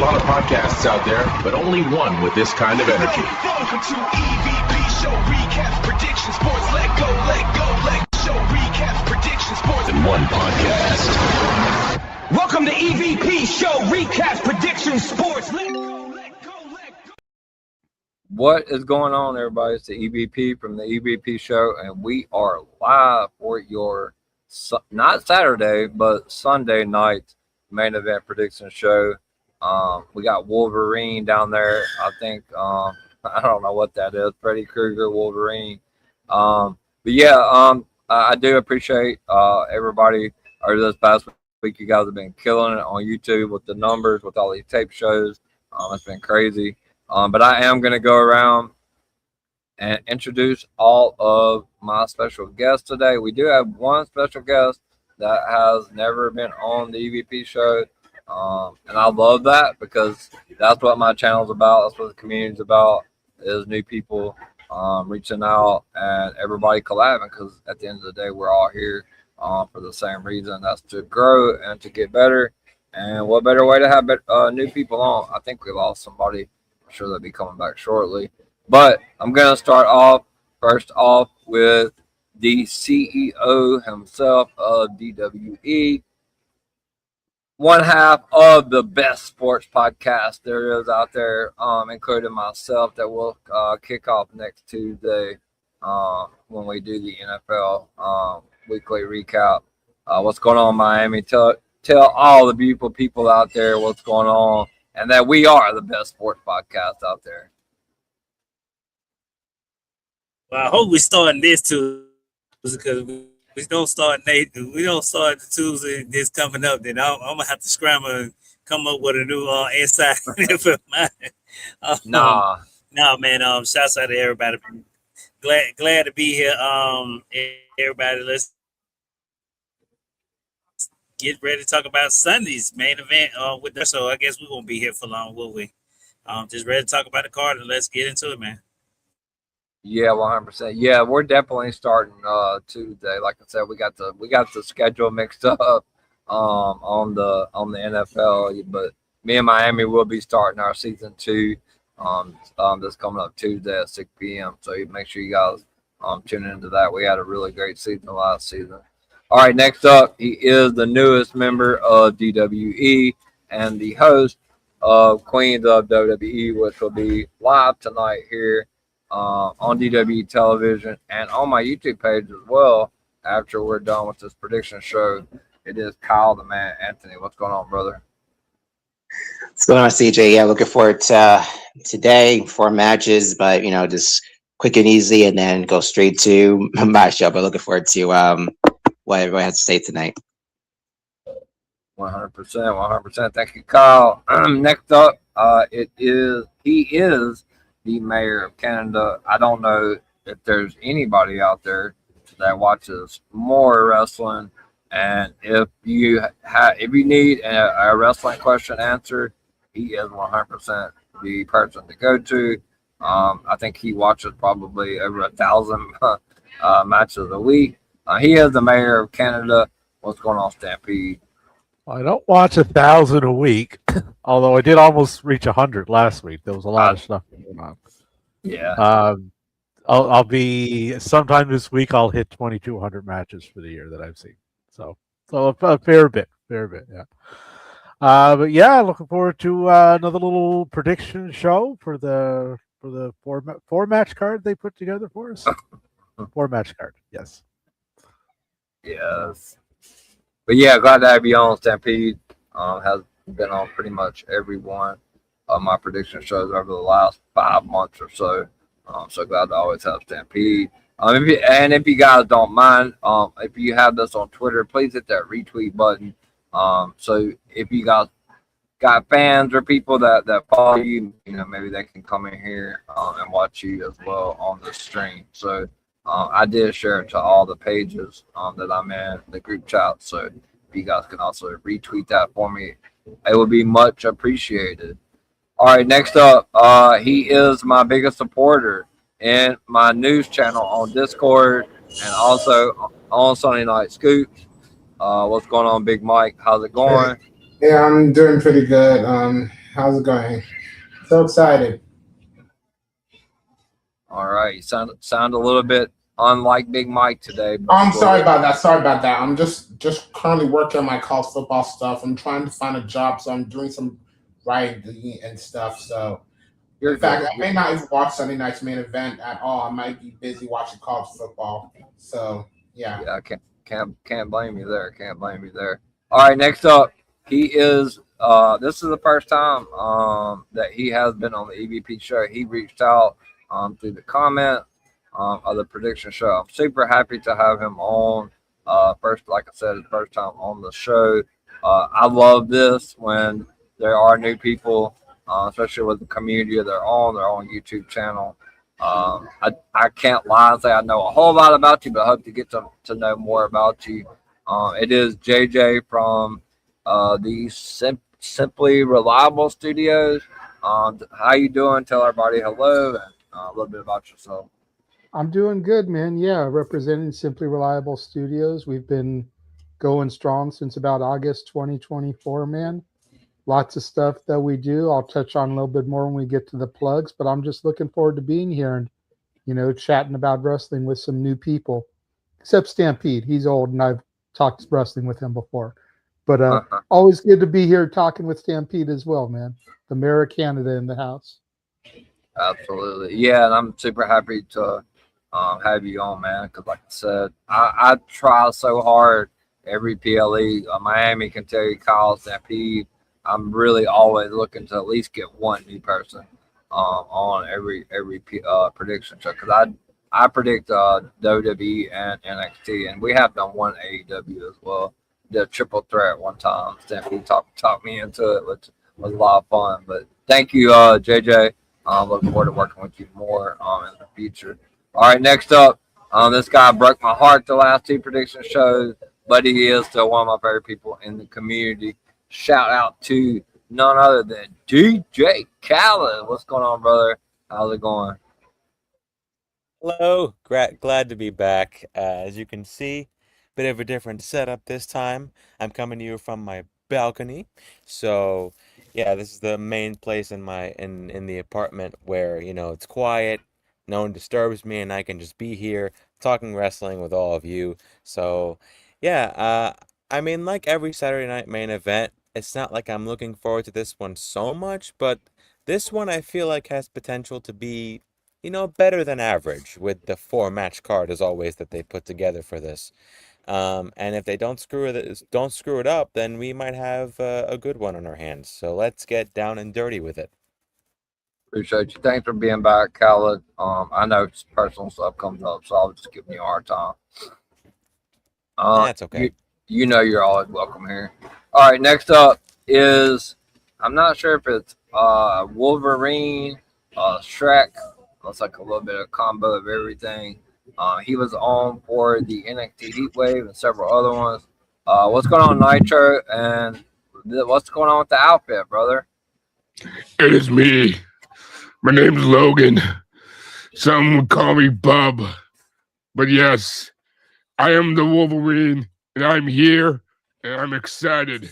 lot of podcasts out there, but only one with this kind of energy. Welcome to EVP Show Recaps, Predictions, Sports. Let go, Show Recaps, Predictions, Sports. In one podcast. Welcome to EVP Show Recaps, Predictions, Sports. Let go. What is going on, everybody? It's the EVP from the EVP Show, and we are live for your not Saturday, but Sunday night main event prediction show. We got Wolverine down there. I think I don't know what that is. Freddy Krueger, Wolverine. But yeah, I do appreciate everybody. Over this past week, you guys have been killing it on YouTube with the numbers, with all these tape shows. It's been crazy. But I am going to go around and introduce all of my special guests today. We do have one special guest that has never been on the EVP show. And I love that because that's what my channel's about. That's what the community's about, is new people reaching out and everybody collabing, because at the end of the day, we're all here for the same reason. That's to grow and to get better. And what better way to have new people on? I think we lost somebody. I'm sure they'll be coming back shortly. But I'm going to start off first off with the CEO himself of DWE, one half of the best sports podcast there is out there, including myself, that will kick off next Tuesday when we do the NFL weekly recap. What's going on, Miami? Tell all the beautiful people out there what's going on, and that we are the best sports podcast out there. Well, I hope we starting this Tuesday, because we don't start the Tuesday this coming up, then I'm gonna have to scramble and come up with a new inside for mine. Nah, man. Shouts out to everybody. Glad to be here. Everybody, let's get ready to talk about Sunday's main event with them. So I guess we won't be here for long, will we? Just ready to talk about the card, and let's get into it, man. yeah, 100%. Yeah, we're definitely starting Tuesday. Like I said, we got the schedule mixed up on the NFL, but me and Miami will be starting our season 2 this coming up Tuesday at 6 p.m. So make sure you guys tune into that. We had a really great season last season. All right, next up, he is the newest member of DWE and the host of Queens of WWE, which will be live tonight here on DWE television and on my YouTube page as well after we're done with this prediction show. It is Kyle the Man Anthony. What's going on, brother? What's going on, CJ? Yeah, looking forward to today, 4 matches, but just quick and easy, and then go straight to my show. But looking forward to what everybody has to say tonight. 100%. Thank you, Kyle. Next up, he is the mayor of Canada. I don't know if there's anybody out there that watches more wrestling, and if you need a wrestling question answered, he is 100% the person to go to. I think he watches probably over 1,000 matches a week. He is the mayor of Canada. What's going on, Stampede? I don't watch 1,000 a week, although I did almost reach 100 last week. There was a lot of stuff going on. Yeah. I'll be sometime this week. I'll hit 2,200 matches for the year that I've seen. So a fair bit, yeah. But yeah, looking forward to another little prediction show for the four match card they put together for us. 4 match card, yes. Yes. But yeah, glad to have you on, Stampede. Has been on pretty much every one of my prediction shows over the last 5 months or so. I'm so glad to always have Stampede. If you guys don't mind, if you have this on Twitter, please hit that retweet button. So if you guys got fans or people that follow you, maybe they can come in here and watch you as well on the stream. So I did share it to all the pages that I'm in, the group chat. So if you guys can also retweet that for me, it would be much appreciated. All right, next up, he is my biggest supporter in my news channel on Discord and also on Sunday Night Scoops. What's going on, Big Mike? How's it going? Yeah, I'm doing pretty good. How's it going? So excited. All right, you sound a little bit unlike Big Mike today. Oh, I'm sorry about that. Sorry about that. I'm just currently working on my college football stuff. I'm trying to find a job, so I'm doing some writing and stuff. So, You're in fact, good. I may not even watch Sunday night's main event at all. I might be busy watching college football. So, yeah. Yeah, I can't blame you there. Can't blame you there. All right, next up, he is. This is the first time that he has been on the EVP show. He reached out through the comment of the prediction show. I'm super happy to have him on. First, like I said, his first time on the show. I love this when there are new people, especially with the community of their own YouTube channel. I can't lie and say I know a whole lot about you, but I hope to get to know more about you. It is JJ from the Simply Reliable Studios. How you doing? Tell everybody hello and a little bit about yourself. I'm doing good, man. Yeah, representing Simply Reliable Studios. We've been going strong since about August 2024, man. Lots of stuff that we do. I'll touch on a little bit more when we get to the plugs, but I'm just looking forward to being here and, chatting about wrestling with some new people, except Stampede. He's old and I've talked wrestling with him before, but always good to be here talking with Stampede as well, man. The mayor of Canada in the house. Absolutely. Yeah, and I'm super happy to have you on, man, because like I said, I try so hard every PLE. Miami can tell you, Kyle, Stampede. I'm really always looking to at least get one new person on every prediction show, because I predict WWE and NXT, and we have done one AEW as well. Did a triple threat one time. Stampede talked me into it, which was a lot of fun. But thank you, JJ. Looking forward to working with you more in the future. All right, next up, this guy broke my heart the last two prediction shows, but he is still one of my favorite people in the community. Shout out to none other than DJ Khaled. What's going on, brother? How's it going? Hello, glad to be back. As you can see, bit of a different setup this time. I'm coming to you from my balcony. So, yeah, this is the main place in the apartment where, it's quiet, no one disturbs me, and I can just be here talking wrestling with all of you. So, yeah, I mean, like every Saturday night main event, it's not like I'm looking forward to this one so much, but this one I feel like has potential to be, better than average with the 4-match card as always that they put together for this. And if they don't screw it up, then we might have a good one on our hands. So let's get down and dirty with it. Appreciate you. Thanks for being back, Khaled. I know personal stuff comes up, so I'll just give you a hard time. That's okay. You know you're always welcome here. All right, next up is, I'm not sure if it's Wolverine, Shrek. Looks like a little bit of combo of everything. He was on for the NXT Heatwave and several other ones. What's going on, Nitro? And what's going on with the outfit, brother? It is me. My name's Logan. Some would call me Bub. But yes, I am the Wolverine, and I'm here, and I'm excited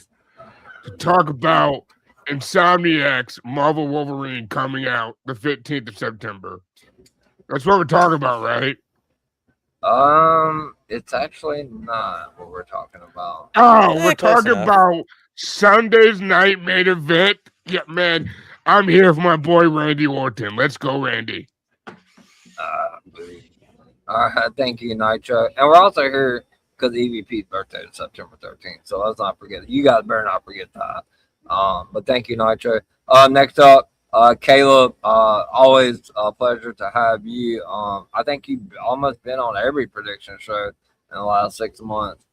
to talk about Insomniac's Marvel Wolverine coming out the 15th of September. That's what we're talking about, right? It's actually not what we're talking about. Oh, we're talking about Sunday's night main event. Yeah, man, I'm here for my boy Randy Orton. Let's go, Randy. All right, thank you, Nitro. And we're also here because EVP's birthday is September 13th, so let's not forget. You guys better not forget that. But thank you, Nitro. Next up, Caleb. Always a pleasure to have you. I think you've almost been on every prediction show in the last 6 months.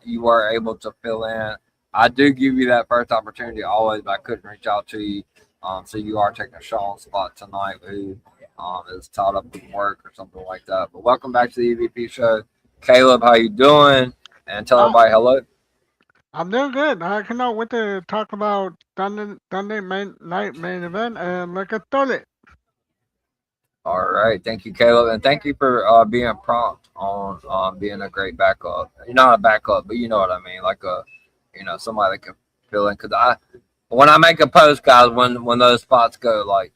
You were able to fill in. I do give you that first opportunity always, but I couldn't reach out to you. So you are taking Sean's spot tonight, who is tied up with work or something like that. But welcome back to the EVP show. Caleb, how you doing? And tell everybody hello. I'm doing good. I cannot wait to talk about Sunday night main event and look at it. All right. Thank you, Caleb. And thank you for being prompt on being a great backup. You're not a backup, but you know what I mean. Like somebody that can fill in. Because when I make a post, guys, when those spots go, like,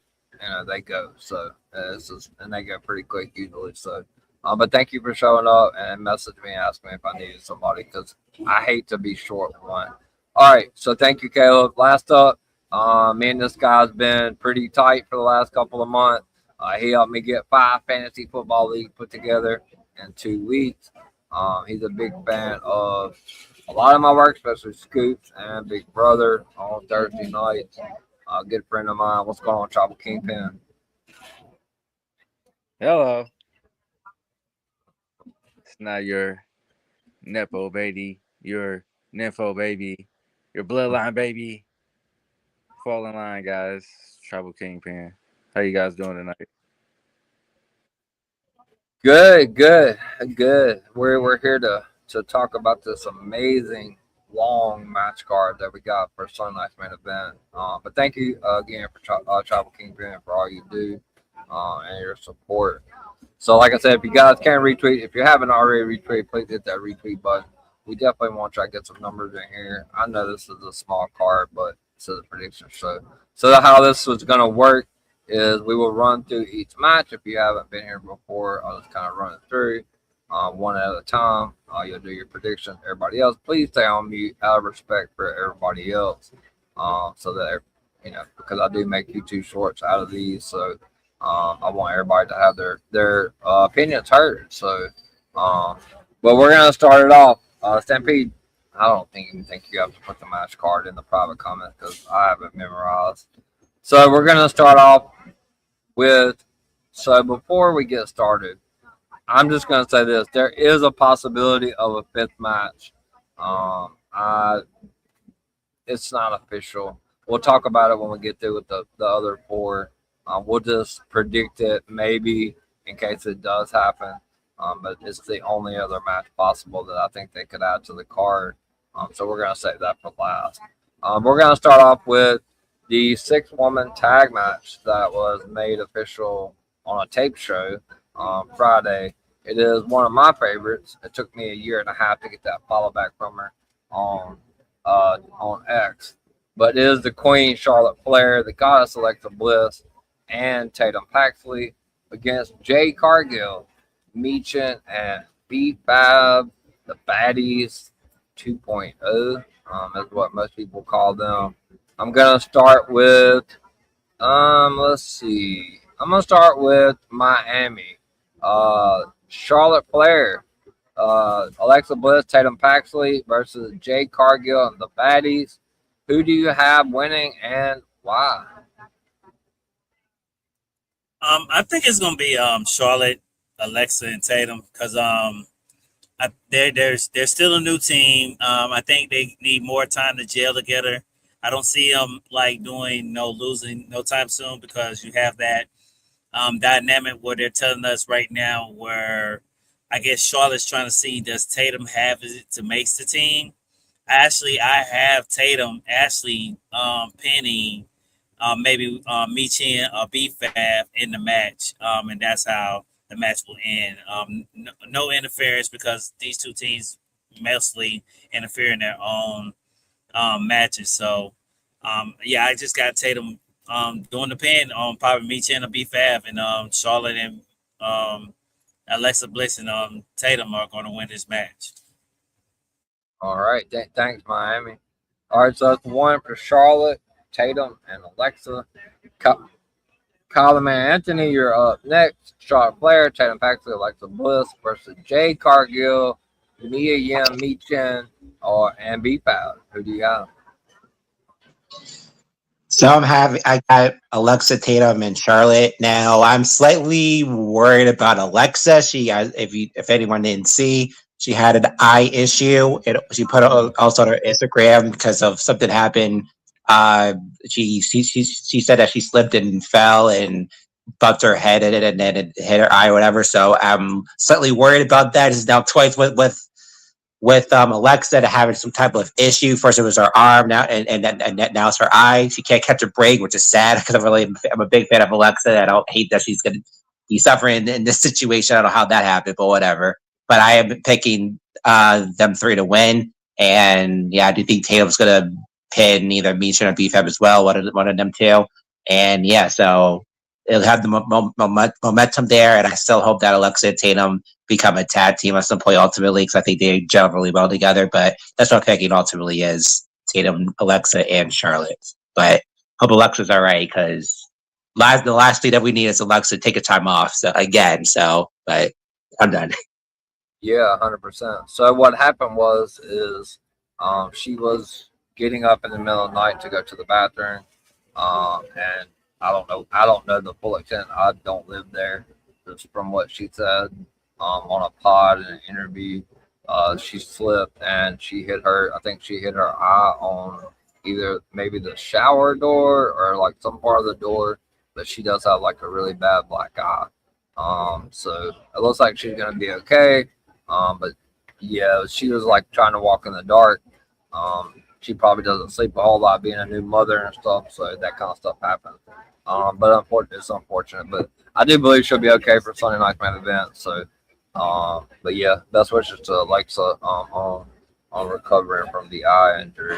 they go. So and they go pretty quick usually. So, but thank you for showing up and messaging me, asking me if I needed somebody, because I hate to be short one. All right, so thank you, Caleb. Last up, me and this guy's been pretty tight for the last couple of months. He helped me get 5 fantasy football leagues put together in 2 weeks. He's a big fan of a lot of my work, especially Scoops and Big Brother on Thursday nights. A good friend of mine. What's going on, Tribal Kingpin? Hello. It's not your Nepo baby, your Nympho baby, your bloodline baby. Fall in line, guys. Tribal Kingpin. How you guys doing tonight? Good. We're here to talk about this amazing long match card that we got for Sunday night's main event. But thank you again for Tribal Kingpin for all you do and your support. So, like I said, if you guys can retweet, if you haven't already retweeted, please hit that retweet button. We definitely want to try to get some numbers in here. I know this is a small card, but it's a prediction show. So how this is going to work is we will run through each match. If you haven't been here before, I'll just kind of run it through one at a time. You'll do your predictions. Everybody else, please stay on mute out of respect for everybody else, so that because I do make YouTube shorts out of these, so I want everybody to have their opinions heard. So, but we're gonna start it off. Stampede, I don't even think you have to put the match card in the private comment because I have it memorized. So we're gonna start off with. So before we get started, I'm just gonna say this: there is a possibility of a 5th match. It's not official. We'll talk about it when we get through with the other 4. We'll just predict it maybe in case it does happen. But it's the only other match possible that I think they could add to the card. So we're going to save that for last. We're going to start off with the 6-woman tag match that was made official on a tape show on Friday. It is one of my favorites. It took me a year and a half to get that follow back from her on X. But it is the Queen Charlotte Flair, the Goddess Alexa Bliss, and Tatum Paxley against Jade Cargill, Meechin, and B-Fab, the Baddies 2.0, is what most people call them. I'm going to start with, let's see. I'm going to start with Miami. Charlotte Flair, Alexa Bliss, Tatum Paxley versus Jade Cargill and the Baddies. Who do you have winning and why? I think it's gonna be Charlotte, Alexa, and Tatum because they're still a new team. I think they need more time to gel together. I don't see them doing losing no time soon because you have that dynamic where they're telling us right now where I guess Charlotte's trying to see does Tatum have it to make the team. Actually, I have Tatum pinning maybe Meechin or B-Fab in the match, and that's how the match will end. No interference because these two teams mostly interfere in their own matches. So, I just got Tatum doing the pin on probably Meechin or B-Fab, and Charlotte and Alexa Bliss and Tatum are going to win this match. All right. Thanks, Miami. All right, so it's 1 for Charlotte, Tatum, and Alexa. Colin Anthony, you're up next. Charlotte Flair, Tatum Paxley, Alexa Bliss versus Jade Cargill, Mia Yim, Meechin, and B-Fab. Who do you have? So I got Alexa, Tatum, and Charlotte. Now I'm slightly worried about Alexa. If anyone didn't see, she had an eye issue. She put it also on her Instagram because of something happened. She said that she slipped and fell and bumped her head in it, and then it hit her eye or whatever. So I'm slightly worried about that. It's now twice with Alexa to having some type of issue. First it was her arm, now and now it's her eye. She can't catch a break, which is sad because I'm a big fan of Alexa. I don't hate that she's going to be suffering in this situation. I don't know how that happened, but whatever. But I am picking them 3 to win, and I do think Tatum's going to pin either Misha or BFAB as well, one of them two. And yeah, so it'll have the momentum there, and I still hope that Alexa and Tatum become a tag team at some point ultimately, because I think they gel really well together. But that's what I'm thinking ultimately is Tatum, Alexa, and Charlotte. But hope Alexa's all right, because the last thing that we need is Alexa to take a time off. So again, but I'm done. Yeah, 100%. So what happened is she was getting up in the middle of the night to go to the bathroom, and I don't know the full extent. I don't live there. Just from what she said on a pod in an interview, she slipped and I think she hit her eye on either maybe the shower door or like some part of the door, but she does have like a really bad black eye. So it looks like she's gonna be okay. But yeah, she was like trying to walk in the dark. She probably doesn't sleep a whole lot being a new mother and stuff, so that kind of stuff happens. But unfortunately, it's unfortunate. But I do believe she'll be okay for Sunday night's main event. So, but yeah, best wishes to Alexa on recovering from the eye injury.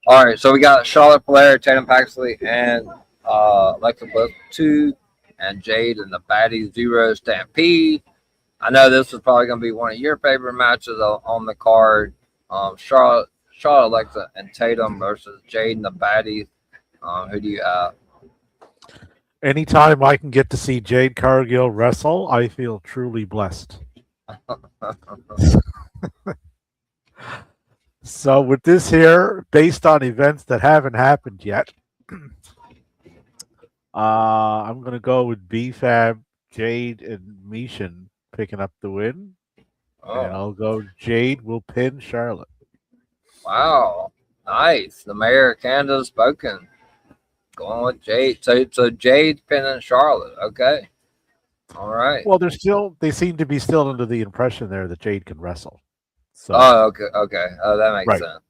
All right, so we got Charlotte Flair, Tatum Paxley, and Alexa Bliss 2, and Jade and the Baddies 0 Stampede. I know this is probably going to be one of your favorite matches on the card. Charlotte, Alexa, and Tatum versus Jade and the Baddies. Who do you have? Anytime I can get to see Jade Cargill wrestle, I feel truly blessed. So with this here, based on events that haven't happened yet, I'm going to go with BFAB, Jade, and Mishan picking up the win. Oh. And I'll go Jade will pin Charlotte. Wow, nice. The mayor of Canada has spoken. Going with Jade. So Jade's pinning Charlotte. Okay. All right. Well, they seem to be still under the impression there that Jade can wrestle. So. Oh, okay. Oh, that makes sense.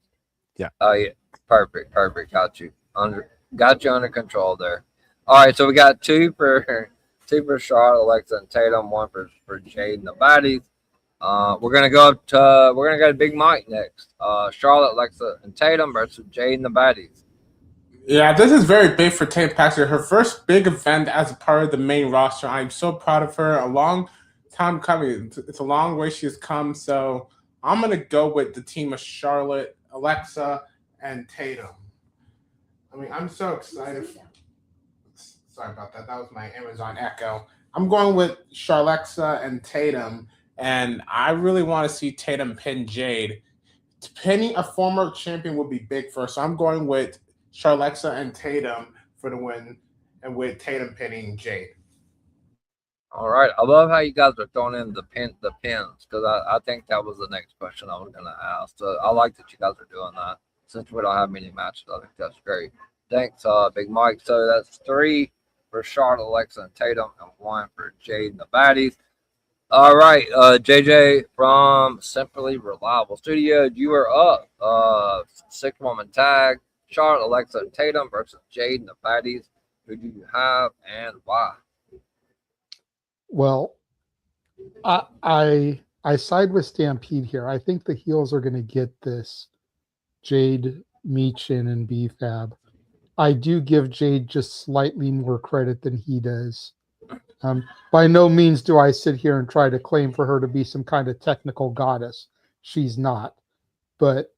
Yeah. Oh, yeah. Perfect. Got you under control there. All right. So we got two for Charlotte, Alexa, and Tatum. One for Jade and the Baddies. We're gonna go to Big Mike next. Charlotte, Alexa, and Tatum versus Jade and the Baddies. Yeah, this is very big for Tatum Paxley. Her first big event as a part of the main roster. I'm so proud of her. A long time coming. It's a long way she's come. So I'm gonna go with the team of Charlotte, Alexa, and Tatum. I mean, I'm so excited. Sorry about that. That was my Amazon Echo. I'm going with Charlexa and Tatum, and I really want to see Tatum pin Jade. Pinning a former champion would be big for her, so I'm going with Charlexa and Tatum for the win, and with Tatum pinning Jade. All right. I love how you guys are throwing in the pins, because I think that was the next question I was going to ask. So I like that you guys are doing that. Since we don't have many matches, I think that's great. Thanks, Big Mike. So that's 3 for Charlotte, Alexa, and Tatum, and 1 for Jade and the Baddies. All right, JJ from Simply Reliable Studios, you are up. 6-woman tag, Charlotte, Alexa, and Tatum versus Jade and the Baddies. Who do you have and why? Well, I side with Stampede here. I think the heels are going to get this. Jade, Meechin, and BFAB. I do give Jade just slightly more credit than he does. By no means do I sit here and try to claim for her to be some kind of technical goddess. She's not, but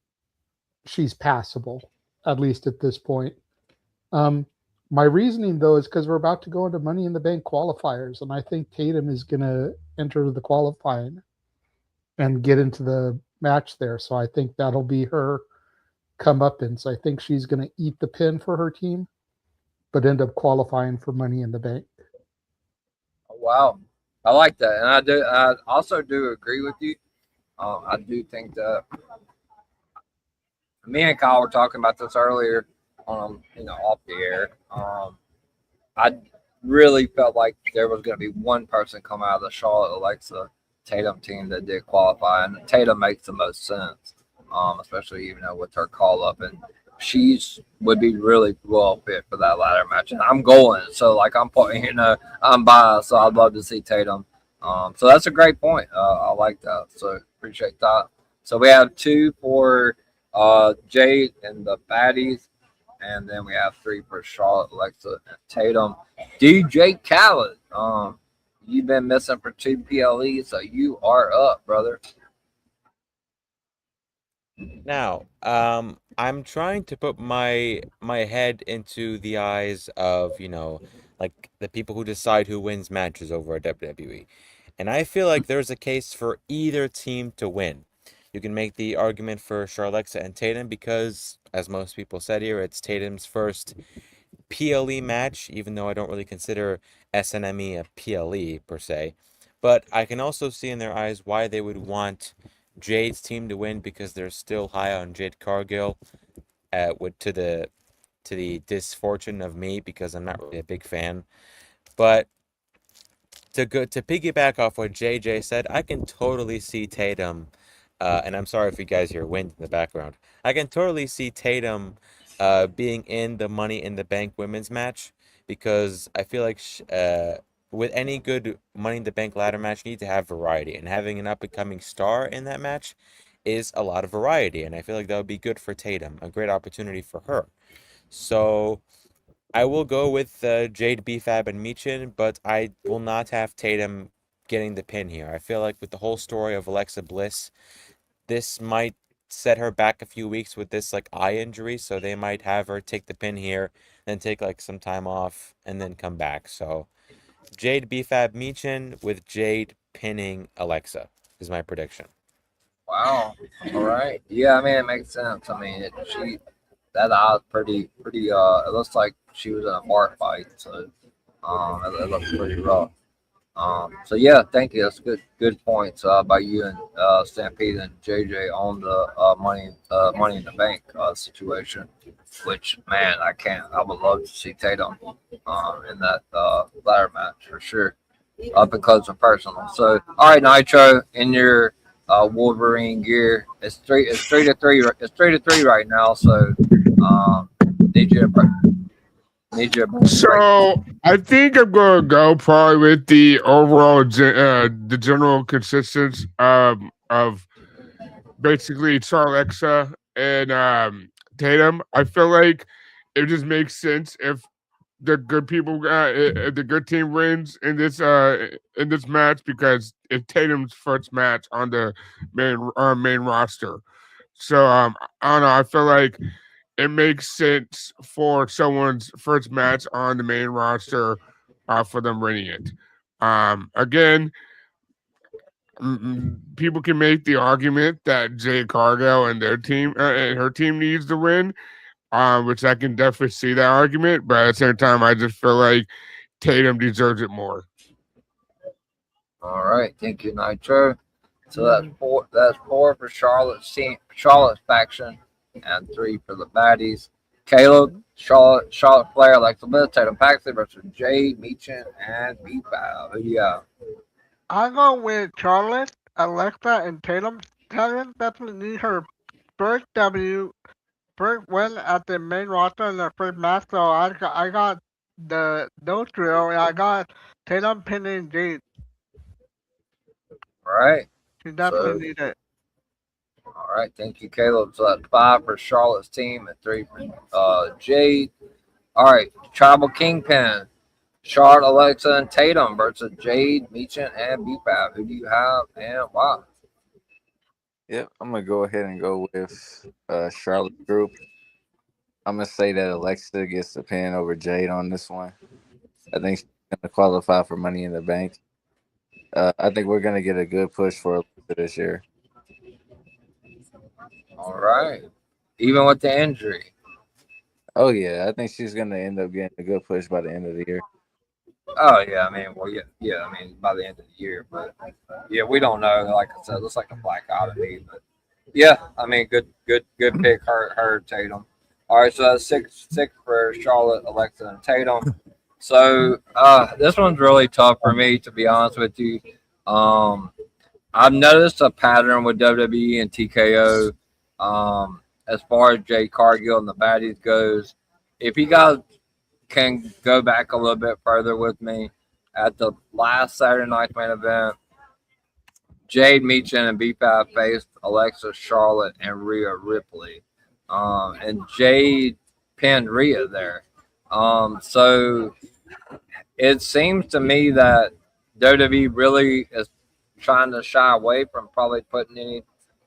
she's passable, at least at this point. My reasoning, though, is because we're about to go into Money in the Bank qualifiers, and I think Tatum is going to enter the qualifying and get into the match there. So I think that'll be her comeuppance. I think she's going to eat the pin for her team, but end up qualifying for Money in the Bank. Wow, I like that, and I also do agree with you. I do think that me and Kyle were talking about this earlier, off the air. I really felt like there was going to be one person come out of the Charlotte, Alexa, Tatum team that did qualify, and Tatum makes the most sense, especially with her call up, and would be really well fit for that ladder match. And I'm going, so I'm biased, so I'd love to see Tatum. So that's a great point. I like that. So appreciate that. So we have 2 for Jade and the Baddies, and then we have 3 for Charlotte, Alexa, and Tatum. DJ Khaled, you've been missing for 2 PLE, so you are up, brother. Now, I'm trying to put my head into the eyes of, like the people who decide who wins matches over at WWE. And I feel like there's a case for either team to win. You can make the argument for Charlexa and Tatum because, as most people said here, it's Tatum's first PLE match, even though I don't really consider SNME a PLE per se. But I can also see in their eyes why they would want Jade's team to win because they're still high on Jade Cargill, to the disfortune of me because I'm not really a big fan. But to piggyback off what JJ said, I can totally see Tatum, and I'm sorry if you guys hear wind in the background. I can totally see Tatum being in the Money in the Bank women's match because I feel like with any good Money in the Bank ladder match, you need to have variety, and having an up-and-coming star in that match is a lot of variety, and I feel like that would be good for Tatum, a great opportunity for her. So I will go with Jade, BFAB, and Michin, but I will not have Tatum getting the pin here. I feel like with the whole story of Alexa Bliss, this might set her back a few weeks with this like eye injury, so they might have her take the pin here, then take like some time off, and then come back. So Jade, BFAB, Michin with Jade pinning Alexa is my prediction. Wow. All right. Yeah, I mean, it makes sense. I mean, that eye's pretty. It looks like she was in a bar fight, so it looks pretty rough. So yeah, thank you. That's good points by you and Stampede and JJ on the money in the bank situation. Which, man, I would love to see Tatum in that ladder match for sure, up and close and personal. So all right, Nitro, in your Wolverine gear, it's 3-3. It's 3-3 right now. So need you. So I think I'm gonna go probably with the overall the general consistency of basically Charlexa and Tatum. I feel like it just makes sense if the good people, if the good team wins in this match because it's Tatum's first match on the main roster. So I don't know. I feel like it makes sense for someone's first match on the main roster for them winning it. Again, people can make the argument that Jade Cargill and their team and her team needs to win, which I can definitely see that argument. But at the same time, I just feel like Tatum deserves it more. All right, thank you, Nitro. So that's four for Charlotte's team, Charlotte's faction, and 3 for the Baddies. Caleb, Charlotte Flair, Alexa Bliss, Tatum Paxley versus Jade, Michin, and B5. Who do you got? I go with Charlotte, Alexa, and Tatum. Tatum definitely need her first win at the main roster in their first match. So I got those trio, and I got Tatum pinning Jade. All right. She definitely need it. All right, thank you, Caleb. So that's 5 for Charlotte's team and 3 for Jade. All right, Tribal Kingpin. Charlotte, Alexa, and Tatum versus Jade, Michin, and B5. Who do you have and why? Yep, I'm gonna go ahead and go with Charlotte group. I'm gonna say that Alexa gets the pin over Jade on this one. I think she's gonna qualify for Money in the Bank. I think we're gonna get a good push for Alexa this year. All right, even with the injury. Oh yeah, I think she's gonna end up getting a good push by the end of the year. Oh yeah, I mean, well, yeah, I mean, by the end of the year, but yeah, we don't know. Like I said, it looks like a black eye to me, but yeah, I mean, good pick, her Tatum. All right, so that's six for Charlotte, Alexa, and Tatum. So this one's really tough for me, to be honest with you. I've noticed a pattern with WWE and TKO as far as Jade Cargill and the Baddies goes. If you guys can go back a little bit further with me, at the last Saturday night main event, Jade Meechin and B5 faced Alexa Charlotte and Rhea Ripley. And Jade pinned Rhea there. So it seems to me that WWE really is trying to shy away from probably putting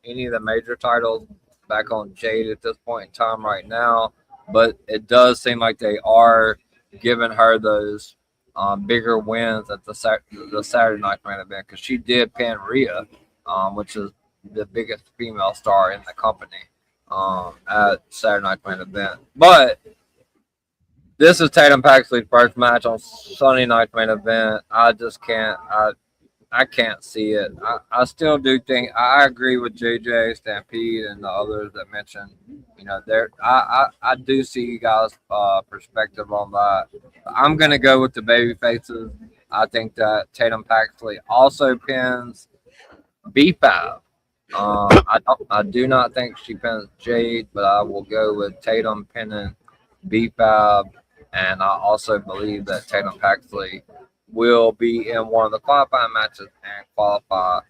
any of the major titles back on Jade at this point in time right now. But it does seem like they are giving her those bigger wins at the Saturday night main event, because she did pin Rhea, which is the biggest female star in the company at Saturday night main event. But this is Tatum Paxley's first match on Sunday night main event. I just can't. I can't see it. I still do think I agree with JJ, Stampede, and the others that mentioned. I do see you guys' perspective on that. I'm gonna go with the baby faces. I think that Tatum Paxley also pins B5. I do not think she pins Jade, but I will go with Tatum pinning B5, and I also believe that Tatum Paxley will be in one of the qualifying matches and qualify.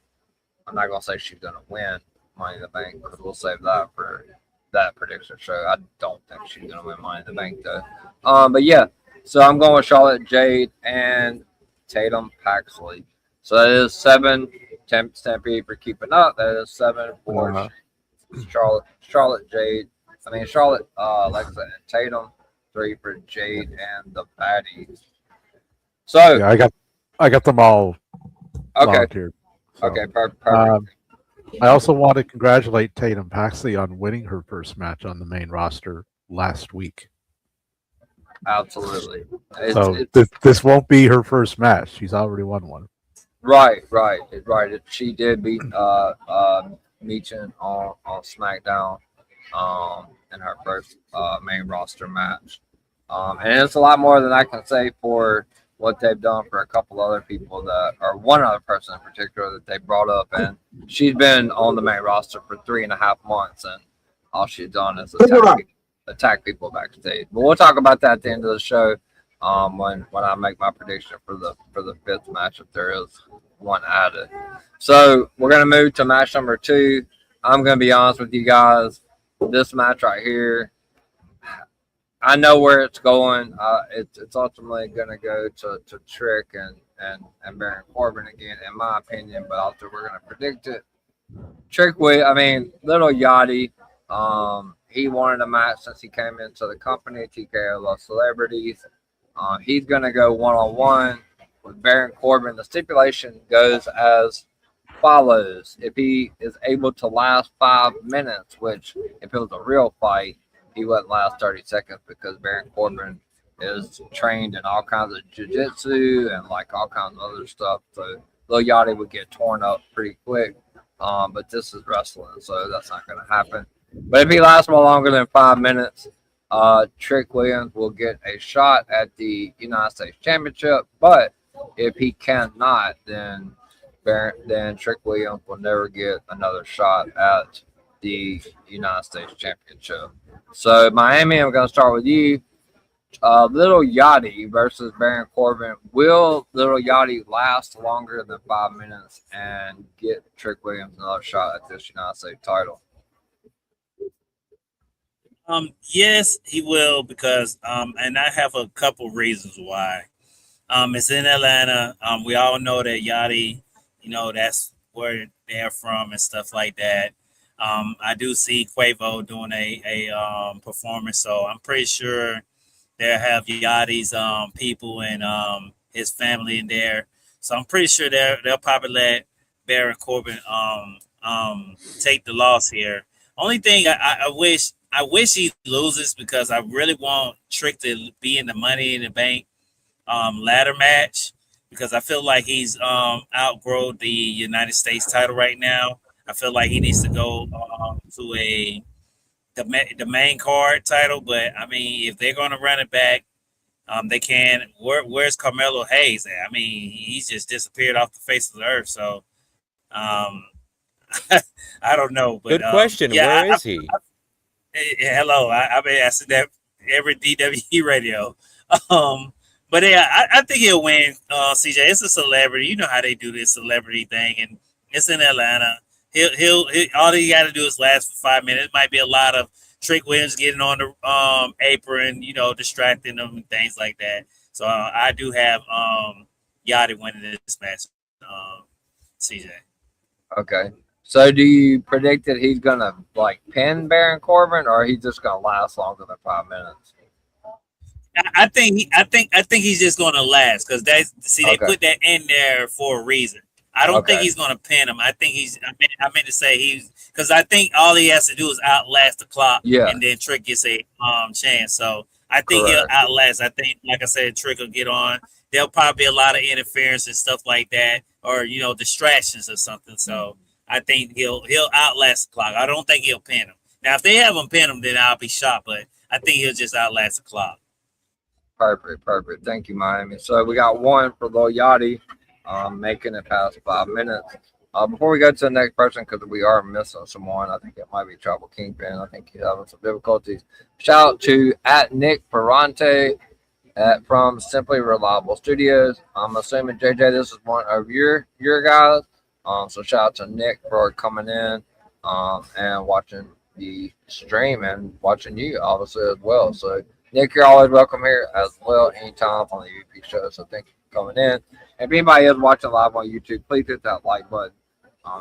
I'm not gonna say she's gonna win Money in the Bank, because we'll save that for that prediction show. I don't think she's gonna win Money in the Bank though. But yeah, so I'm going with Charlotte, Jade, and Tatum Paxley. So that is 7. Stampede for keeping up. That is 7 for Charlotte, Jade. Charlotte, Alexa, and Tatum. 3 for Jade and the Baddies. So yeah, I got them all volunteered. So, Okay, perfect. I also want to congratulate Tatum Paxley on winning her first match on the main roster last week. Absolutely. So this won't be her first match. She's already won one. Right. She did beat Meechin on SmackDown in her first main roster match. And it's a lot more than I can say for what they've done for a couple other people or one other person in particular that they brought up. And she's been on the main roster for 3.5 months, and all she's done is attack people backstage. But we'll talk about that at the end of the show when I make my prediction for the 5th match, if there is one added. So we're going to move to match number 2. I'm going to be honest with you guys. This match right here, I know where it's going. It's ultimately going to go to Trick and Baron Corbin again, in my opinion, but also we're going to predict it. Trick, Little Yachty, he wanted a match since he came into the company, TKO Los Celebrities. He's going to go one-on-one with Baron Corbin. The stipulation goes as follows. If he is able to last 5 minutes, which if it was a real fight, he wouldn't last 30 seconds, because Baron Corbin is trained in all kinds of jiu-jitsu and all kinds of other stuff. So Lil Yachty would get torn up pretty quick. But this is wrestling, so that's not going to happen. But if he lasts more longer than 5 minutes, Trick Williams will get a shot at the United States Championship. But if he cannot, then Trick Williams will never get another shot at the United States Championship. So Miami, I'm going to start with you. Little Yachty versus Baron Corbin. Will Little Yachty last longer than 5 minutes and get Trick Williams another shot at this United States title? Yes, he will, because and I have a couple reasons why. It's in Atlanta. We all know that Yachty, that's where they're from and stuff like that. I do see Quavo doing a performance, so I'm pretty sure they'll have Yachty's people and his family in there. So I'm pretty sure they'll probably let Baron Corbin take the loss here. Only thing I wish he loses, because I really want Trick to be in the Money in the Bank ladder match, because I feel like he's outgrown the United States title right now. I feel like he needs to go to the main card title. But if they're going to run it back, they can. Where's Carmelo Hayes at? He's just disappeared off the face of the earth. So I don't know. But, good question. Yeah, Where is he? Hello. I've been asking that every DWE radio. But yeah, I think he'll win. CJ, it's a celebrity. You know how they do this celebrity thing, and It's in Atlanta. He'll all he got to do is last for 5 minutes. It might be a lot of Trick Williams getting on the apron, distracting them and things like that. So I do have Yachty winning this match, CJ. Okay. So do you predict that he's gonna pin Baron Corbin, or he's just gonna last longer than 5 minutes? I think he's just gonna last because they Okay. put that in there for a reason. I don't think Okay. he's gonna pin him. I think I meant to say because I think all he has to do is outlast the clock, Yeah. and then Trick gets a chance. So I think Correct. he'll outlast. I think, like I said, Trick will get on. There'll probably be a lot of interference and stuff like that, or distractions or something. So I think he'll outlast the clock. I don't think he'll pin him. Now, if they have him pin him, then I'll be shocked. But I think he'll just outlast the clock. Perfect. Thank you, Miami. So we got one for Lil Yachty, making it past 5 minutes. Before we go to the next person, because we are missing someone, I think it might be Trouble Kingpin. I think he's having some difficulties. Shout out to @Nick Ferrante from Simply Reliable Studios. I'm assuming JJ, this is one of your guys. So shout out to Nick for coming in and watching the stream and watching you obviously as well. So Nick, you're always welcome here as well anytime on the UP show. So thank you for coming in. And if anybody is watching live on YouTube, please hit that like button.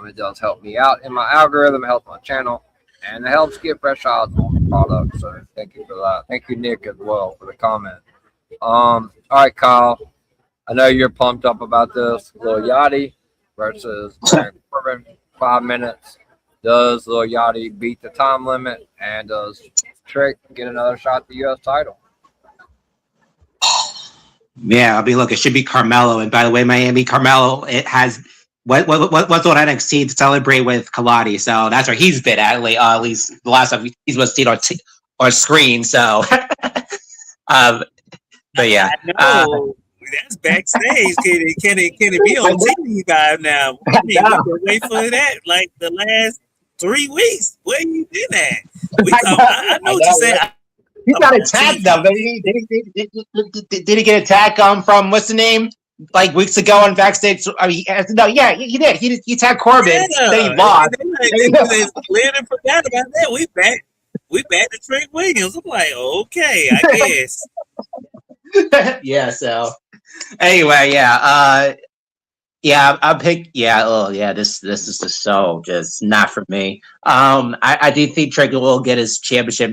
It does help me out in my algorithm, it helps my channel, and it helps get fresh eyes on the product. So thank you for that. Thank you, Nick, as well for the comment. All right, Kyle. I know you're pumped up about this. Lil Yachty versus Baron Corbin, 5 minutes. Does Lil Yachty beat the time limit, and does Trick get another shot at the U.S. title? Yeah, I'll be looking. It should be Carmelo. And by the way, Miami, Carmelo, it has what's on NXT to celebrate with Kaladi. So that's where he's been at least the last time he's was seen on screen. So, but yeah, I know. That's backstage. Can it be on TV by now? I mean, we've been waiting for that like the last 3 weeks. Where you been at? I know what you said. He got attacked though. Did he get attacked from what's the name? Like weeks ago on backstage. I mean, no, yeah, he did. He attacked Corbin. Yeah. Then he lost. Leonard forgot about that. We back to Trick Williams. I'm like, okay, I guess. Yeah. So anyway, yeah. I'll pick. Yeah. Oh, yeah. This is just so just not for me. I do think Trick will get his championship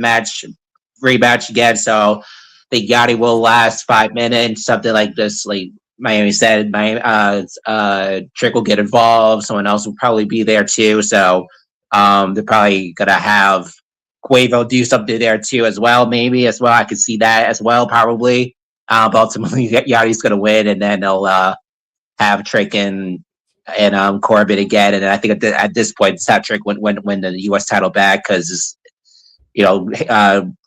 rematch again. So the Yachty will last 5 minutes, something like this. Like Miami said, Trick will get involved. Someone else will probably be there too. So they're probably gonna have Quavo do something there too as well. Maybe as well. I could see that as well. Probably. But ultimately, Yachty's gonna win, and then they'll have Trick and Corbin again. And I think at this point, it's have Trick win the U.S. title back because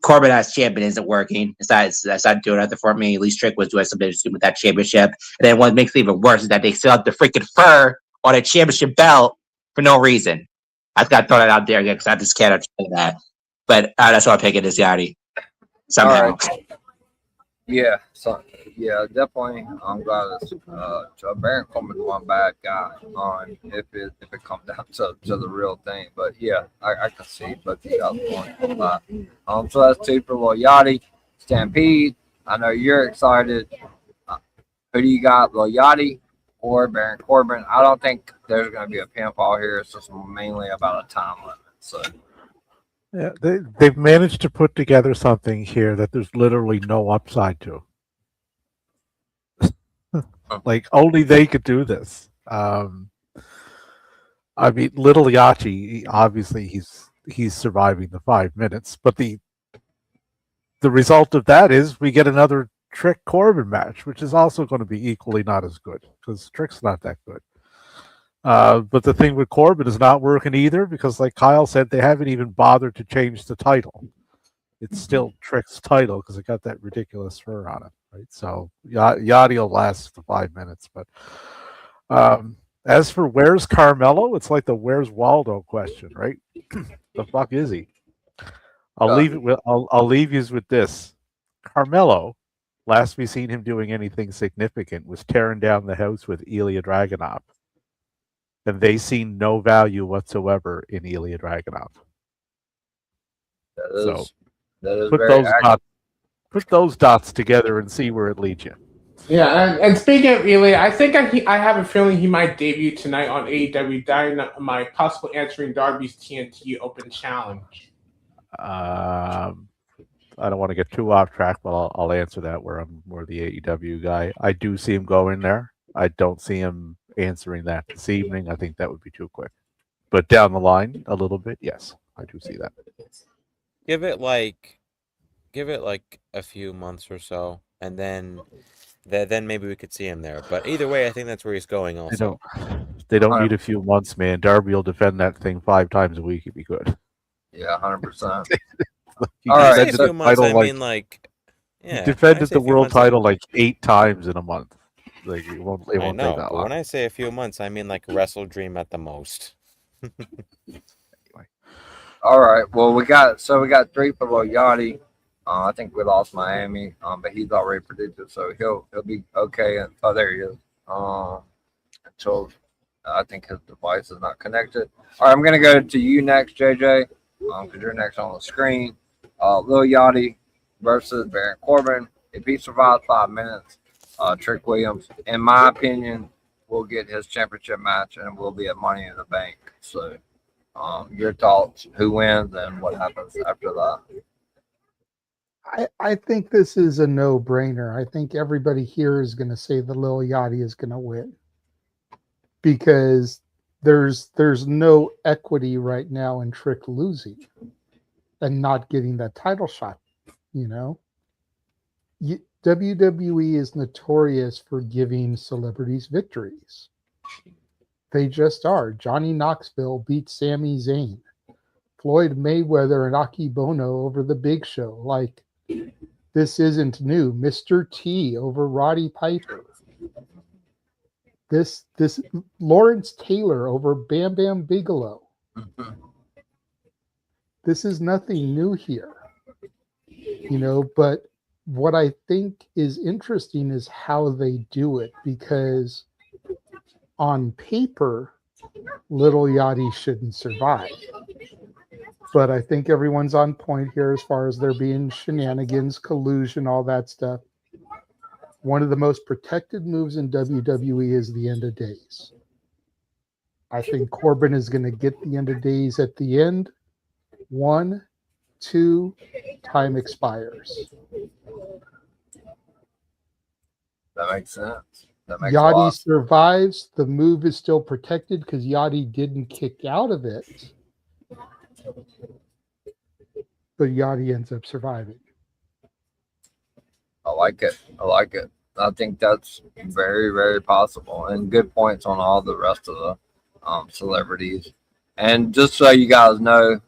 Corbin as champion isn't working. That's not doing nothing for me. At least Trick was doing something with that championship. And then what makes it even worse is that they still have the freaking fur on a championship belt for no reason. I got to throw that out there again because I just can't understand that. But that's why I'm picking this Yachty somehow. Right. Yeah, so yeah, definitely. I'm glad it's Baron Corbin's one bad guy on if it comes down to the real thing. But yeah, I can see both of y'all's points on that. So that's 2 for Lil Yachty. Stampede. I know you're excited. Who do you got, Lil Yachty or Baron Corbin? I don't think there's going to be a pinfall here. It's just mainly about a time limit. So. Yeah, they've managed to put together something here that there's literally no upside to. Like only they could do this. I mean, Little Yachty, obviously he's surviving the 5 minutes, but the result of that is we get another Trick Corbin match, which is also going to be equally not as good because Trick's not that good. But the thing with Corbin is not working either because, like Kyle said, they haven't even bothered to change the title. It's still Trick's title because it got that ridiculous fur on it, right? So Yachty will last the 5 minutes. But as for where's Carmelo, it's like the where's Waldo question, right? The fuck is he? I'll leave you with this. Carmelo, last we seen him doing anything significant was tearing down the house with Ilya Dragunov. and they see no value whatsoever in Ilya Dragunov. That is, So that is put very those accurate. dots, put those dots together and see where it leads you. Yeah, and speaking of Ilya, I think I have a feeling he might debut tonight on AEW Dynamite, possibly answering Darby's TNT Open Challenge. I don't want to get too off track, but I'll answer that where I'm more the AEW guy. I do see him going there. I don't see him answering that this evening. I think that would be too quick. But down the line a little bit, yes, I do see that. Give it like a few months or so, and then maybe we could see him there. But either way, I think that's where he's going. Also, They don't need a few months, man. Darby will defend that thing 5 times a week if he could. Yeah, 100%. He All right, defended a few the months. title I mean, like, he yeah, defended say the a few world months, I- title like 8 times in a month. Like it won't I take know, that but long. when I say a few months, I mean like Wrestle Dream at the most. All right. Well, we got 3 for Yachty. I think we lost Miami, but he's already predicted, so he'll be okay. Oh, there he is. Until I think his device is not connected. All right, I'm gonna go to you next, JJ, because you're next on the screen. Lil Yachty versus Baron Corbin. If he survives 5 minutes, Trick Williams, in my opinion, will get his championship match and will be at Money in the Bank. So, your thoughts? Who wins and what happens after that? I think this is a no-brainer. I think everybody here is going to say that Lil Yachty is going to win because there's no equity right now in Trick losing and not getting that title shot. You know, WWE is notorious for giving celebrities victories. They just are. Johnny Knoxville beat Sami Zayn. Floyd Mayweather and Aki Bono over the Big Show. Like, this isn't new. Mr. T over Roddy Piper. This Lawrence Taylor over Bam Bam Bigelow. This is nothing new here. You know, but what I think is interesting is how they do it, because on paper, Little Yachty shouldn't survive. But I think everyone's on point here as far as there being shenanigans, collusion, all that stuff. One of the most protected moves in WWE is the end of days. I think Corbin is going to get the end of days at the end. 1, 2, time expires. That makes sense. That makes a lot. Yachty survives. The move is still protected because Yachty didn't kick out of it. But Yachty ends up surviving. I like it. I think that's very, very possible, and good points on all the rest of the celebrities. And just so you guys know,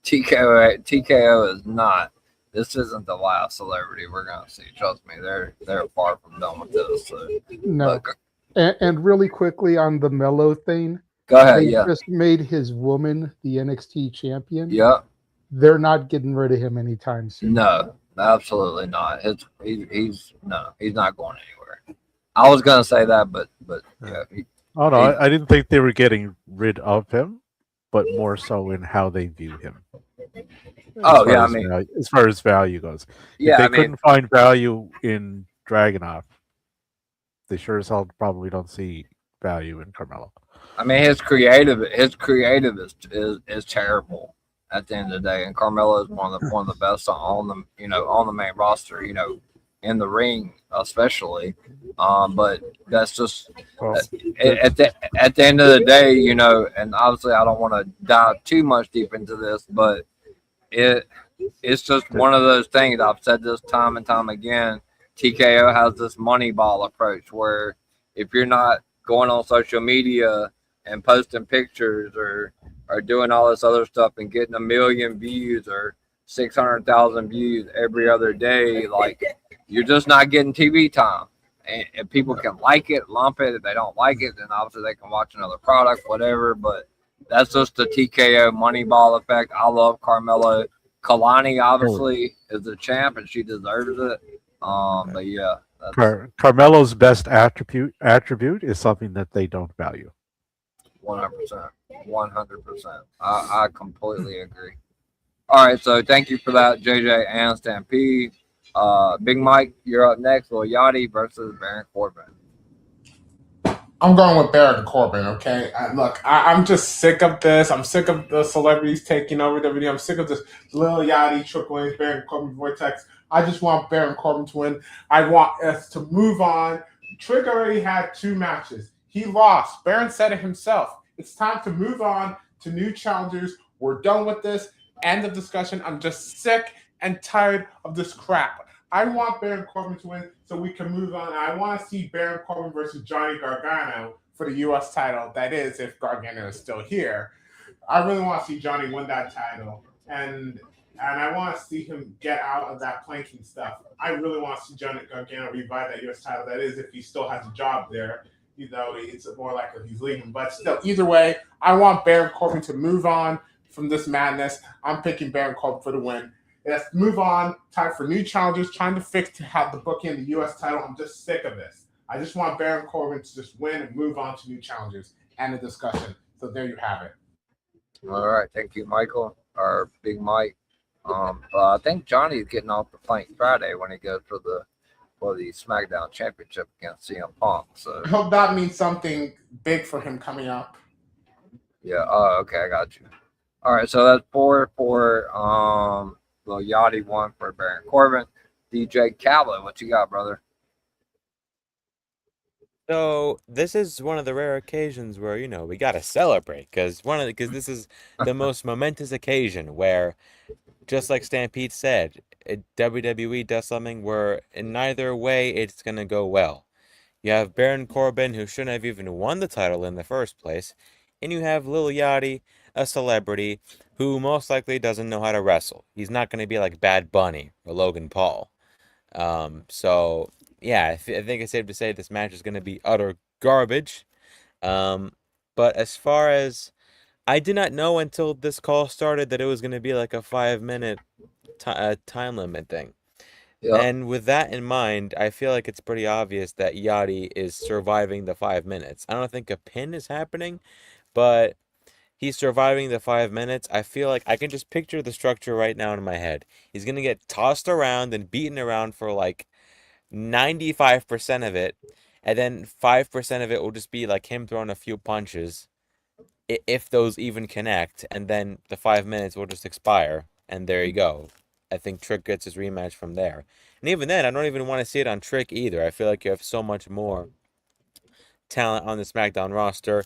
TKO is not. This isn't the last celebrity we're gonna see. Trust me, they're far from done with this. So, No. look, And really quickly on the Mello thing, go ahead. they Yeah. just made his woman the NXT champion. Yeah. They're not getting rid of him anytime soon. No, absolutely not. He's not going anywhere. I was gonna say that, but yeah. Oh no, I didn't think they were getting rid of him, but more so in how they view him. Oh yeah, I mean, as far as value goes, yeah, if they I mean, couldn't find value in Dragunov, they sure as hell probably don't see value in Carmelo. I mean, his creative is terrible at the end of the day, and Carmelo is one of the best on the main roster, in the ring especially. But that's just at the end of the day, and obviously I don't want to dive too much deep into this, but it's just one of those things. I've said this time and time again. TKO has this money ball approach where if you're not going on social media and posting pictures or doing all this other stuff and getting 1 million views or 600,000 views every other day, like, you're just not getting TV time. And people can like it, lump it. If they don't like it, then obviously they can watch another product, whatever. But that's just the TKO money ball effect. I love Carmelo. Kalani obviously is the champ, and she deserves it. But yeah, Carmelo's best attribute is something that they don't value. 100%. 100%. I completely agree. All right, so thank you for that, JJ and Stampede. Big Mike, you're up next. Lil Yachty versus Baron Corbin. I'm going with Baron Corbin, okay? I'm just sick of this. I'm sick of the celebrities taking over WWE. I'm sick of this Lil Yachty, Triple H, Baron Corbin, Vortex. I just want Baron Corbin to win. I want us to move on. Trick already had 2 matches. He lost. Baron said it himself. It's time to move on to new challengers. We're done with this. End of discussion. I'm just sick and tired of this crap. I want Baron Corbin to win so we can move on. I want to see Baron Corbin versus Johnny Gargano for the U.S. title. That is, if Gargano is still here. I really want to see Johnny win that title. And I want to see him get out of that planking stuff. I really want to see Johnny Gargano revive that U.S. title. That is, if he still has a job there. You know, it's more likely he's leaving. But still, either way, I want Baron Corbin to move on from this madness. I'm picking Baron Corbin for the win. Let's move on. Time for new challengers. Trying to fix to have the booking in the U.S. title. I'm just sick of this. I just want Baron Corbin to just win and move on to new challengers and the discussion. So there you have it. All right, thank you, Michael, or Big Mike. I think Johnny's getting off the plank Friday when he goes for the SmackDown Championship against CM Punk. So I hope that means something big for him coming up. yeah. Oh, okay, I got you. All right, so that's 4 for Lil Yachty, 1 for Baron Corbin. DJ Khaled, what you got, brother? So this is one of the rare occasions where we gotta celebrate because this is the most momentous occasion where, just like Stampede said, WWE does something where in neither way it's gonna go well. You have Baron Corbin, who shouldn't have even won the title in the first place, and you have Lil Yachty, a celebrity who most likely doesn't know how to wrestle. He's not going to be like Bad Bunny or Logan Paul. So yeah, I think it's safe to say this match is going to be utter garbage. But as far as I did not know until this call started that it was going to be like a 5-minute time limit thing. Yeah. And with that in mind, I feel like it's pretty obvious that Yachty is surviving the 5 minutes. I don't think a pin is happening, but he's surviving the 5 minutes. I feel like I can just picture the structure right now in my head. He's going to get tossed around and beaten around for like 95% of it. And then 5% of it will just be like him throwing a few punches, if those even connect. And then the 5 minutes will just expire. And there you go. I think Trick gets his rematch from there. And even then, I don't even want to see it on Trick either. I feel like you have so much more talent on the SmackDown roster.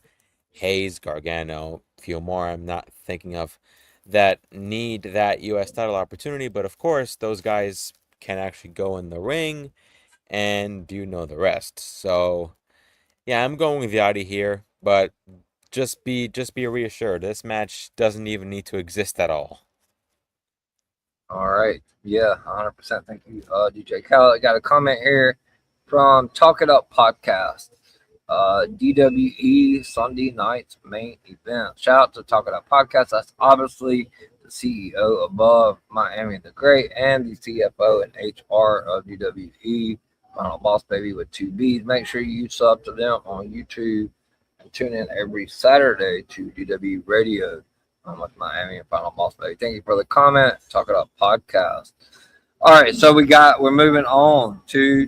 Hayes, Gargano, a few more I'm not thinking of that need that U.S. title opportunity. But of course, those guys can actually go in the ring, and the rest. So yeah, I'm going with Yachty here, but just be reassured, this match doesn't even need to exist at all. All right. Yeah, 100%. Thank you, DJ Khaled. I got a comment here from Talk It Up Podcast. DWE Sunday night's main event. Shout out to Talk It Up Podcast. That's obviously the CEO above Miami the Great and the CFO and HR of DWE. Final Boss Baby with 2 B's. Make sure you sub to them on YouTube and tune in every Saturday to DWE Radio with Miami and Final Boss Baby. Thank you for the comment. Talk It Up Podcast. All right, so we're moving on to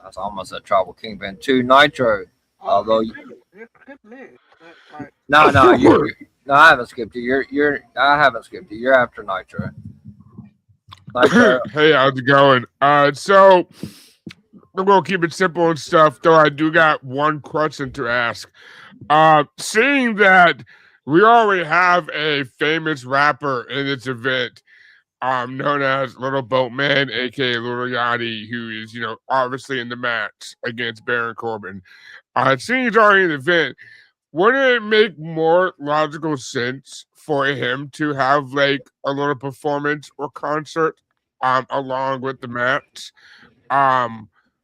that's almost a Tribal Kingpin 2 Nitro. Although you skipped me. no, I haven't skipped you. I haven't skipped you. You're after Nitro. Hey, how's it going? So I'm gonna keep it simple and stuff. Though I do got one question to ask. Seeing that we already have a famous rapper in this event, known as Little Boatman, aka Little Yachty, who is, obviously in the match against Baron Corbin. Seeing he's already in the event, wouldn't it make more logical sense for him to have like a little performance or concert along with the match?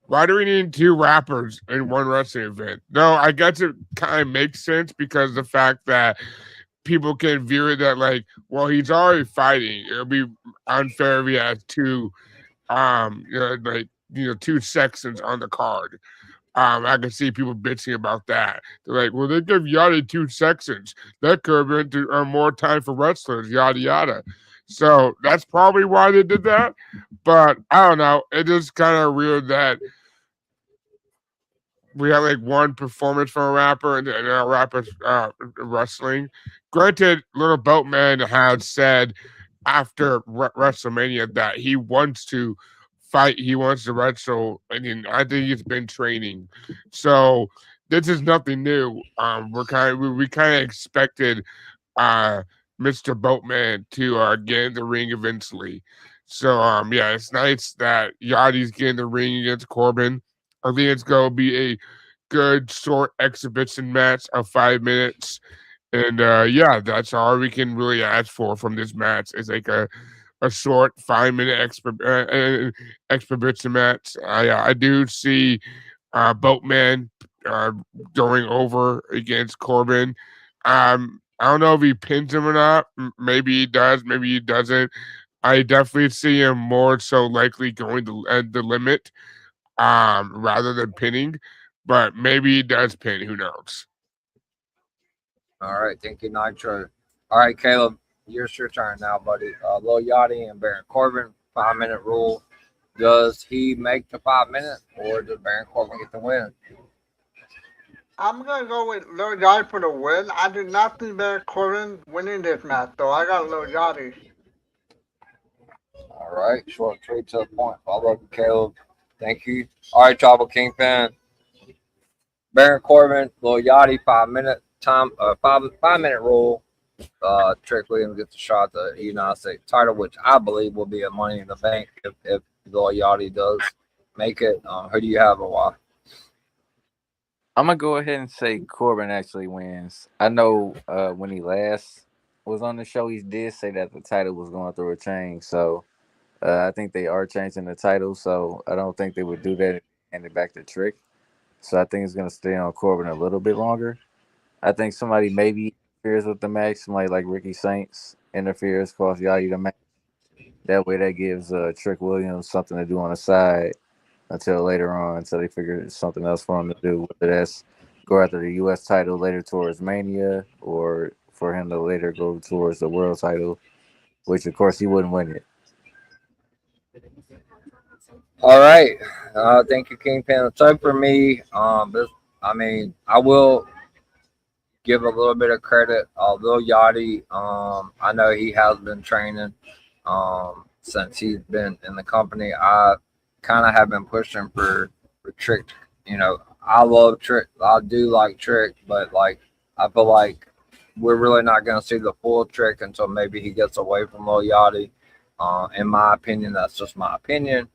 Why do we need 2 rappers in one wrestling event? No, I guess it kind of makes sense because the fact that people can view it that like, well, he's already fighting. It'll be unfair if he has 2, 2 sections on the card. I can see people bitching about that. They're like, well, they give Yachty 2 sections. That could have been more time for wrestlers, yada, yada. So that's probably why they did that. But I don't know. It is kind of weird that we have like one performance from a rapper and a rapper's wrestling. Granted, Little Boatman had said after WrestleMania that he wants to fight, he wants to wrestle, and I think he's been training. So this is nothing new. We kind of expected Mr. Boatman to get in the ring eventually. So yeah, it's nice that Yachty's getting in the ring against Corbin. I think it's going to be a good short exhibition match of 5 minutes. And yeah, that's all we can really ask for from this match. Is like a short 5-minute exhibition match. I do see Boatman going over against Corbin. I don't know if he pins him or not. Maybe he does, maybe he doesn't. I definitely see him more so likely going to the limit rather than pinning, but maybe he does pin. Who knows? All right, thank you, Nitro. All right, Caleb, your turn now, buddy. Lil Yachty and Baron Corbin, 5-minute rule. Does he make the 5 minutes, or does Baron Corbin get the win? I'm gonna go with Lil Yachty for the win. I do not see Baron Corbin winning this match, though. I got Lil Yachty. All right, short, straight to the point. Follow up, Caleb. Thank you. All right, Tribal Kingpin. Baron Corbin, Lil Yachty, 5-minute time, 5-minute rule. Trick Williams gets a shot at the United States title, which I believe will be a Money in the Bank if Lil Yachty does make it. Who do you have and why? I'm gonna go ahead and say Corbin actually wins. I know when he last was on the show, he did say that the title was going through a change. So I think they are changing the title. So I don't think they would do that and hand it back to Trick. So I think it's gonna stay on Corbin a little bit longer. I think somebody maybe interferes with the match. Somebody like Ricky Saints interferes, costs Yachty the match. That way, that gives Trick Williams something to do on the side until later on, until they figure something else for him to do. Whether that's go after the U.S. title later towards Mania, or for him to later go towards the world title, which of course he wouldn't win it. All right, thank you, Kingpin. So for me, I will give a little bit of credit. Lil Yachty, I know he has been training since he's been in the company. I kind of have been pushing for Trick. You know, I love Trick. I do like Trick, but like I feel like we're really not going to see the full Trick until maybe he gets away from Lil Yachty. In my opinion, that's just my opinion.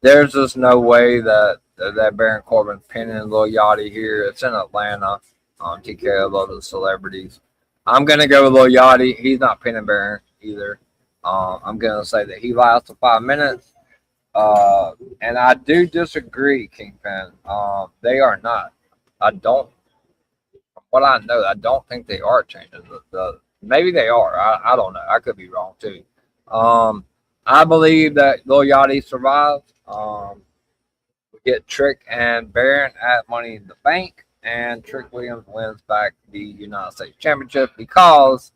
There's just no way that Baron Corbin's pinning Lil Yachty here. It's in Atlanta. TKO loves the celebrities. I'm gonna go with Lil Yachty. He's not pinning Baron either. I'm gonna say that he lasts 5 minutes. And I do disagree, Kingpin. They are not. From what I know, I don't think they are changing the maybe they are. I don't know. I could be wrong too. I believe that Lil Yachty survives. We get Trick and Baron at Money in the Bank, and Trick Williams wins back the United States Championship because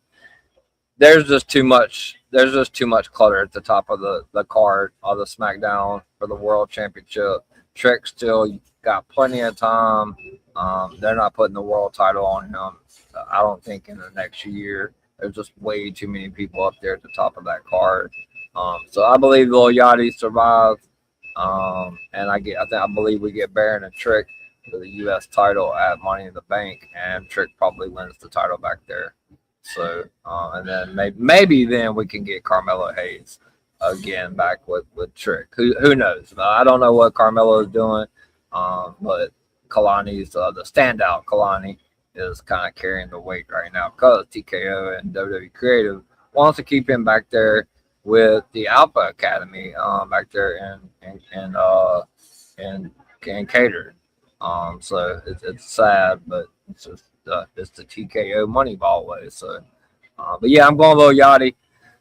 there's just too much clutter at the top of the card of the SmackDown for the World Championship. Trick still got plenty of time. They're not putting the world title on him. I don't think in the next year. There's just way too many people up there at the top of that card. So I believe Lil Yachty survives. And I believe we get Baron and Trick for the U.S. title at Money in the Bank, and Trick probably wins the title back there. So, and then maybe then we can get Carmelo Hayes again back with Trick. Who knows? I don't know what Carmelo is doing, but Kalani's the standout. Kalani is kind of carrying the weight right now because TKO and WWE Creative wants to keep him back there with the Alpha Academy back there in Cater. So it's sad, but it's the TKO Moneyball way. So, but yeah, I'm going Lil Yachty.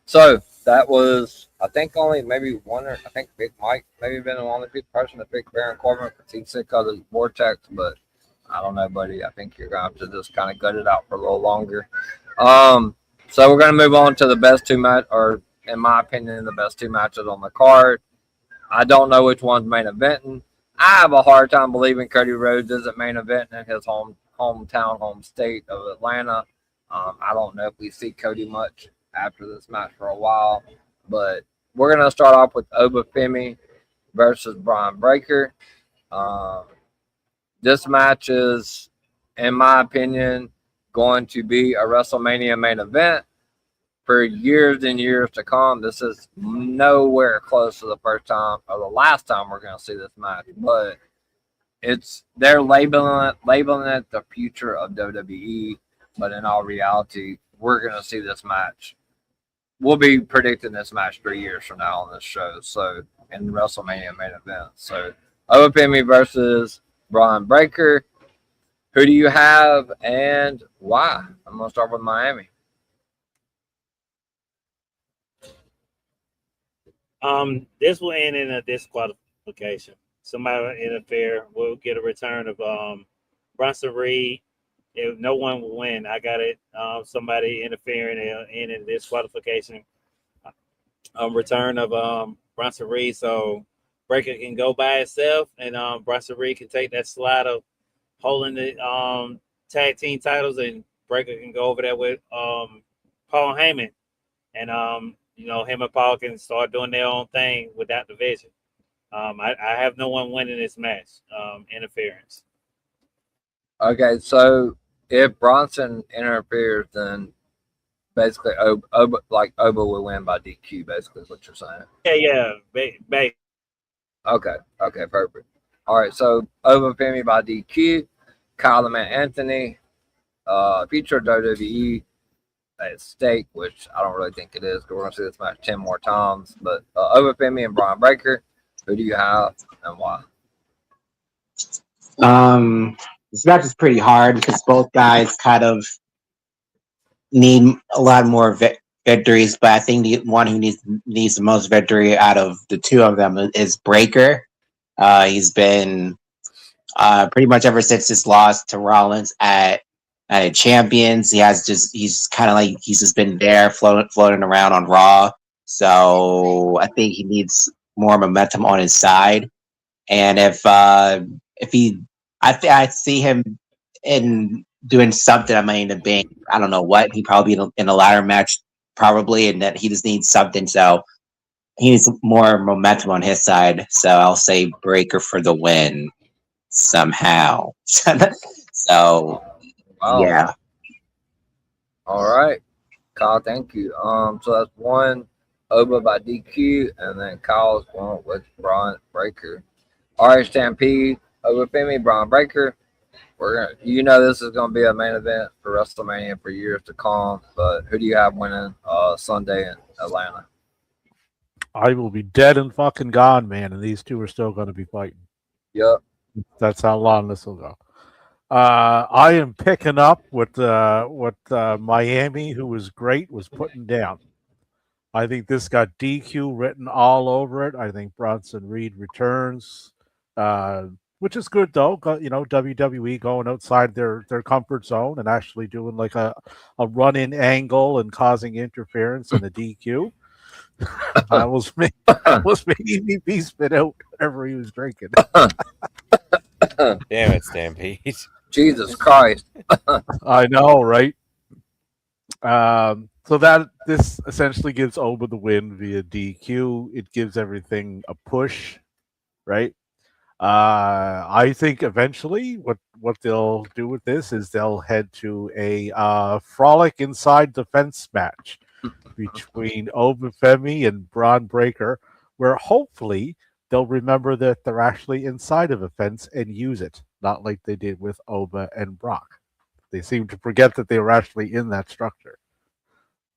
So that was, I think, only maybe one, or I think Big Mike maybe been the only person to pick Baron Corbin because he's sick of the vortex. But I don't know, buddy. I think you're gonna have to just kind of gut it out for a little longer. So we're gonna move on to the best two match, or in my opinion, the best two matches on the card. I don't know which one's main eventing. I have a hard time believing Cody Rhodes isn't main eventing in his home state of Atlanta. I don't know if we see Cody much after this match for a while, but we're gonna start off with Obafemi versus Brian Breaker. This match is, in my opinion, going to be a WrestleMania main event for years and years to come. This is nowhere close to the first time or the last time we're going to see this match, but they're labeling it the future of WWE. But in all reality, we're going to see this match. We'll be predicting this match 3 years from now on this show. So in WrestleMania main event, so Obafemi versus Brian Breaker. Who do you have and why? I'm going to start with Miami. This will end in a disqualification. Somebody will interfere. We'll get a return of Bronson Reed. If no one will win, I got it. Somebody interfering and end in disqualification. Return of Bronson Reed, so Breaker can go by itself, and Bronson Reed can take that slide of holding the tag team titles, and Breaker can go over there with Paul Heyman, and him and Paul can start doing their own thing without division. I have no one winning this match. Interference. Okay, so if Bronson interferes, then basically Oba will win by DQ. Basically, is what you're saying. Yeah. Okay, perfect. All right, so Obafemi by DQ, Kyle and Anthony, future WWE at stake, which I don't really think it is because we're going to see this match 10 more times. But Obafemi and Brian Breaker, who do you have and why? This match is pretty hard because both guys kind of need a lot more victories, but I think the one who needs the most victory out of the two of them is Breaker. He's been pretty much ever since his loss to Rollins at Champions. He's kind of like he's just been there floating around on Raw. So I think he needs more momentum on his side. And if he, I see him in doing something. I mean, the bank. I don't know what. He probably in a ladder match, probably, and that he just needs something. So he needs more momentum on his side. So I'll say Breaker for the win somehow. So Wow. yeah. All right, Kyle, thank you. So that's one Oba by DQ, and then Kyle's going with Brian Breaker. All right, Stampede, Obafemi, Brian Breaker. This is gonna be a main event for WrestleMania for years to come. But who do you have winning Sunday in Atlanta? I will be dead and fucking gone, man, and these two are still going to be fighting. Yep. That's how long this will go. I am picking up what Miami, who was great, was putting down. I think this got DQ written all over it. I think Bronson Reed returns, which is good though. WWE going outside their comfort zone and actually doing like a run-in angle and causing interference in a DQ. That was making me spit out whatever he was drinking. Damn it, Stampede. Jesus Christ. I know, right? So that this essentially gives Oba the win via DQ. It gives everything a push, right? I think eventually what they'll do with this is they'll head to a frolic inside the fence match between Obafemi and Braun Breaker, where hopefully they'll remember that they're actually inside of a fence and use it, not like they did with Oba and Brock. They seem to forget that they were actually in that structure.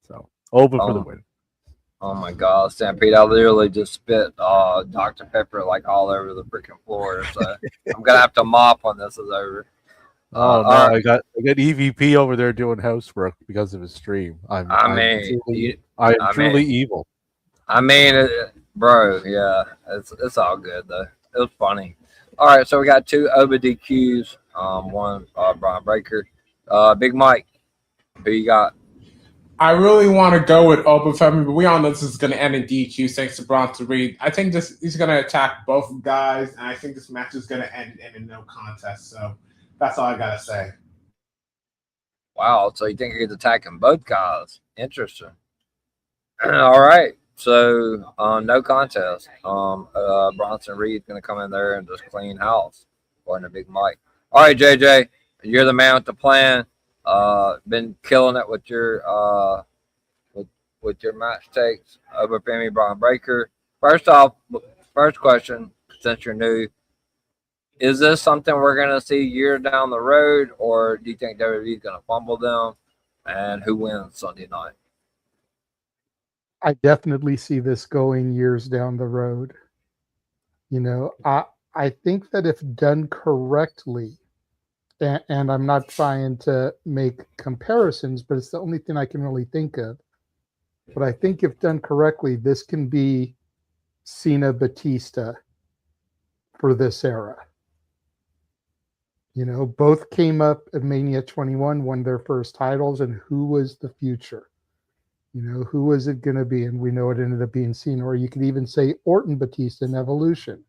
So Oba for the win. Oh my God, Stampede! I literally just spit Dr. Pepper like all over the freaking floor. So I'm gonna have to mop when this is over. Oh no, all I got EVP over there doing housework because of his stream. I I'm mean, truly, I am I truly mean, evil. bro, yeah, it's all good though. It was funny. All right, so we got two Oba DQs. One Brian Breaker. Big Mike, who you got? I really want to go with Obafemi, but we all know this is going to end in DQ thanks to Bronson Reed. I think he's going to attack both guys, and I think this match is going to end in a no contest. So that's all I got to say. Wow, so you think he's attacking both guys? Interesting. All right, so no contest. Bronson Reed's going to come in there and just clean house, according to Big Mike. All right, JJ, you're the man with the plan. Been killing it with your with your match takes over Femi Brian Breaker. First off, first question, since you're new, is this something we're gonna see years down the road, or do you think WWE is gonna fumble them? And who wins Sunday night? I definitely see this going years down the road. You know, I think that if done correctly, and I'm not trying to make comparisons, but it's the only thing I can really think of. But I think if done correctly, this can be Cena Batista for this era. You know, both came up at Mania 21, won their first titles, and who was the future? You know, who was it going to be? And we know it ended up being Cena, or you could even say Orton Batista in Evolution.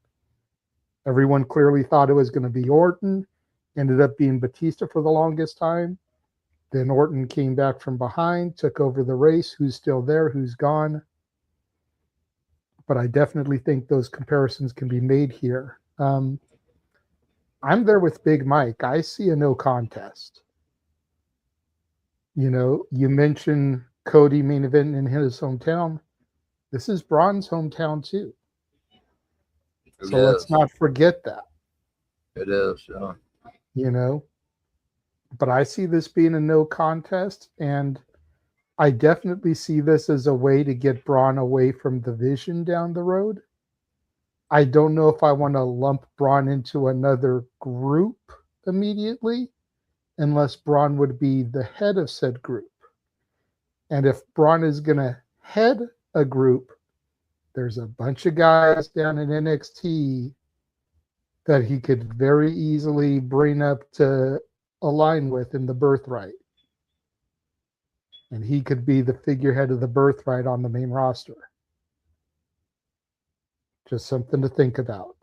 Everyone clearly thought it was going to be Orton. Ended up being Batista for the longest time. Then Orton came back from behind, took over the race. Who's still there? Who's gone? But I definitely think those comparisons can be made here. I'm there with Big Mike. I see a no contest. You know, you mentioned Cody main event in his hometown. This is Braun's hometown too. So let's not forget that. It is, yeah. You know, but I see this being a no contest, and I definitely see this as a way to get Braun away from the Vision down the road. I don't know if I want to lump Braun into another group immediately, unless Braun would be the head of said group. And if Braun is going to head a group, there's a bunch of guys down in NXT that he could very easily bring up to align with in the Birthright. And he could be the figurehead of the Birthright on the main roster. Just something to think about.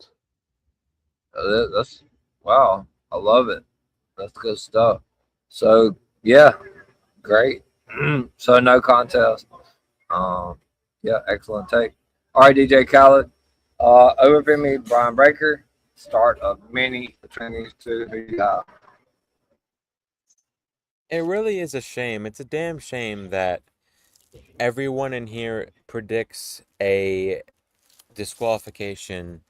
That's wow. I love it. That's good stuff. So yeah, great. So no contest. Yeah, excellent take. All right, DJ Khaled. Over for me, Brian Breaker. Start of many between these two. Who you got? It really is a shame. It's a damn shame that everyone in here predicts a disqualification,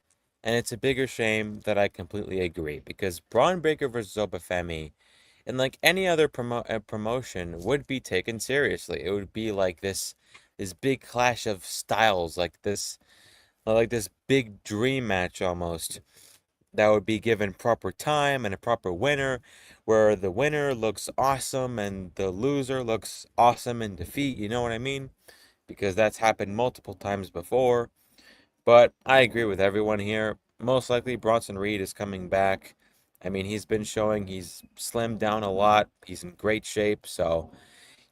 and it's a bigger shame that I completely agree, because Braun Breaker versus Obafemi, and like any other promotion, would be taken seriously. It would be like this big clash of styles, like this big dream match almost, that would be given proper time and a proper winner, where the winner looks awesome and the loser looks awesome in defeat. You know what I mean? Because that's happened multiple times before. But I agree with everyone here. Most likely Bronson Reed is coming back. I mean, he's been showing he's slimmed down a lot. He's in great shape. So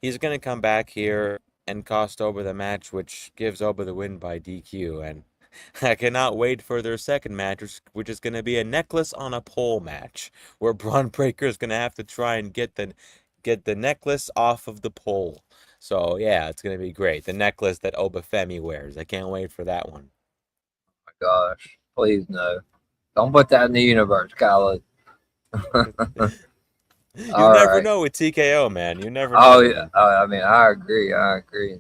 he's going to come back here and cost Oba the match, which gives Oba the win by DQ. And I cannot wait for their second match, which is going to be a necklace on a pole match, where Braun Breaker is going to have to try and get the necklace off of the pole. So yeah, it's going to be great. The necklace that Obafemi wears. I can't wait for that one. Oh my gosh, please no. Don't put that in the universe, Khaled. You never know with TKO, man. You never know. Oh yeah, I mean, I agree.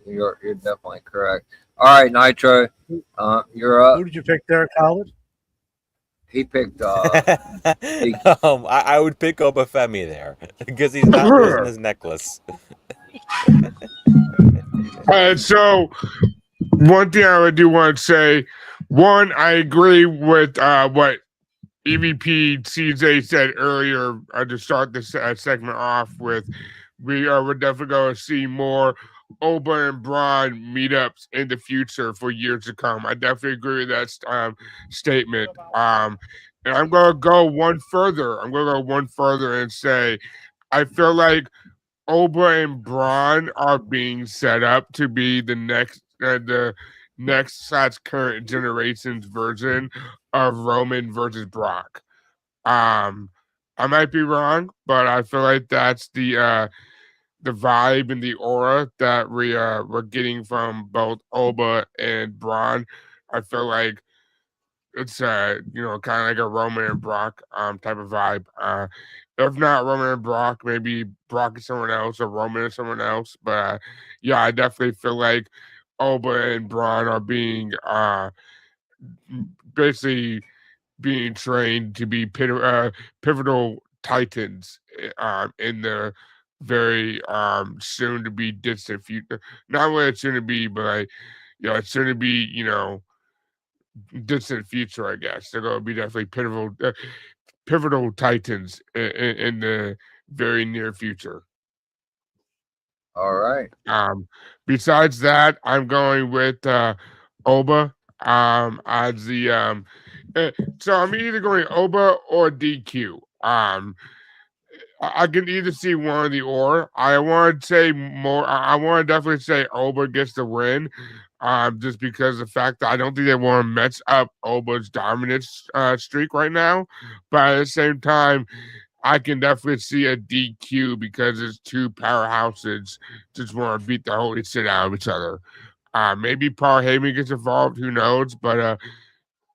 You're definitely correct. All right, Nitro, you're up. Who did you pick there, Khaled? He picked. I would pick Obafemi there because he's not losing his necklace. So one thing I do want to say, one, I agree with what EVP CJ said earlier to start this segment off with, we're definitely going to see more Oba and Braun meetups in the future for years to come. I definitely agree with that statement. And I'm going to go one further. And say, I feel like Oba and Braun are being set up to be the next current generation's version of Roman versus Brock. I might be wrong, but I feel like that's the vibe and the aura that we're getting from both Oba and Braun. I feel like it's kind of like a Roman and Brock type of vibe. If not Roman and Brock, maybe Brock is someone else or Roman is someone else. But yeah, I definitely feel like Oba and Braun are being basically being trained to be pivotal titans in the very soon to be distant future. Not really it's soon to be, but it's soon to be, distant future, I guess. They're going to be definitely pivotal titans in the very near future. All right. Besides that, I'm going with Oba as the so I'm either going Oba or DQ. I can either see one or the or. I want to say more. I want to definitely say Oba gets the win. Just because of the fact that I don't think they want to mess up Oba's dominance streak right now. But at the same time, I can definitely see a DQ because it's two powerhouses just want to beat the holy shit out of each other. Maybe Paul Heyman gets involved, who knows? But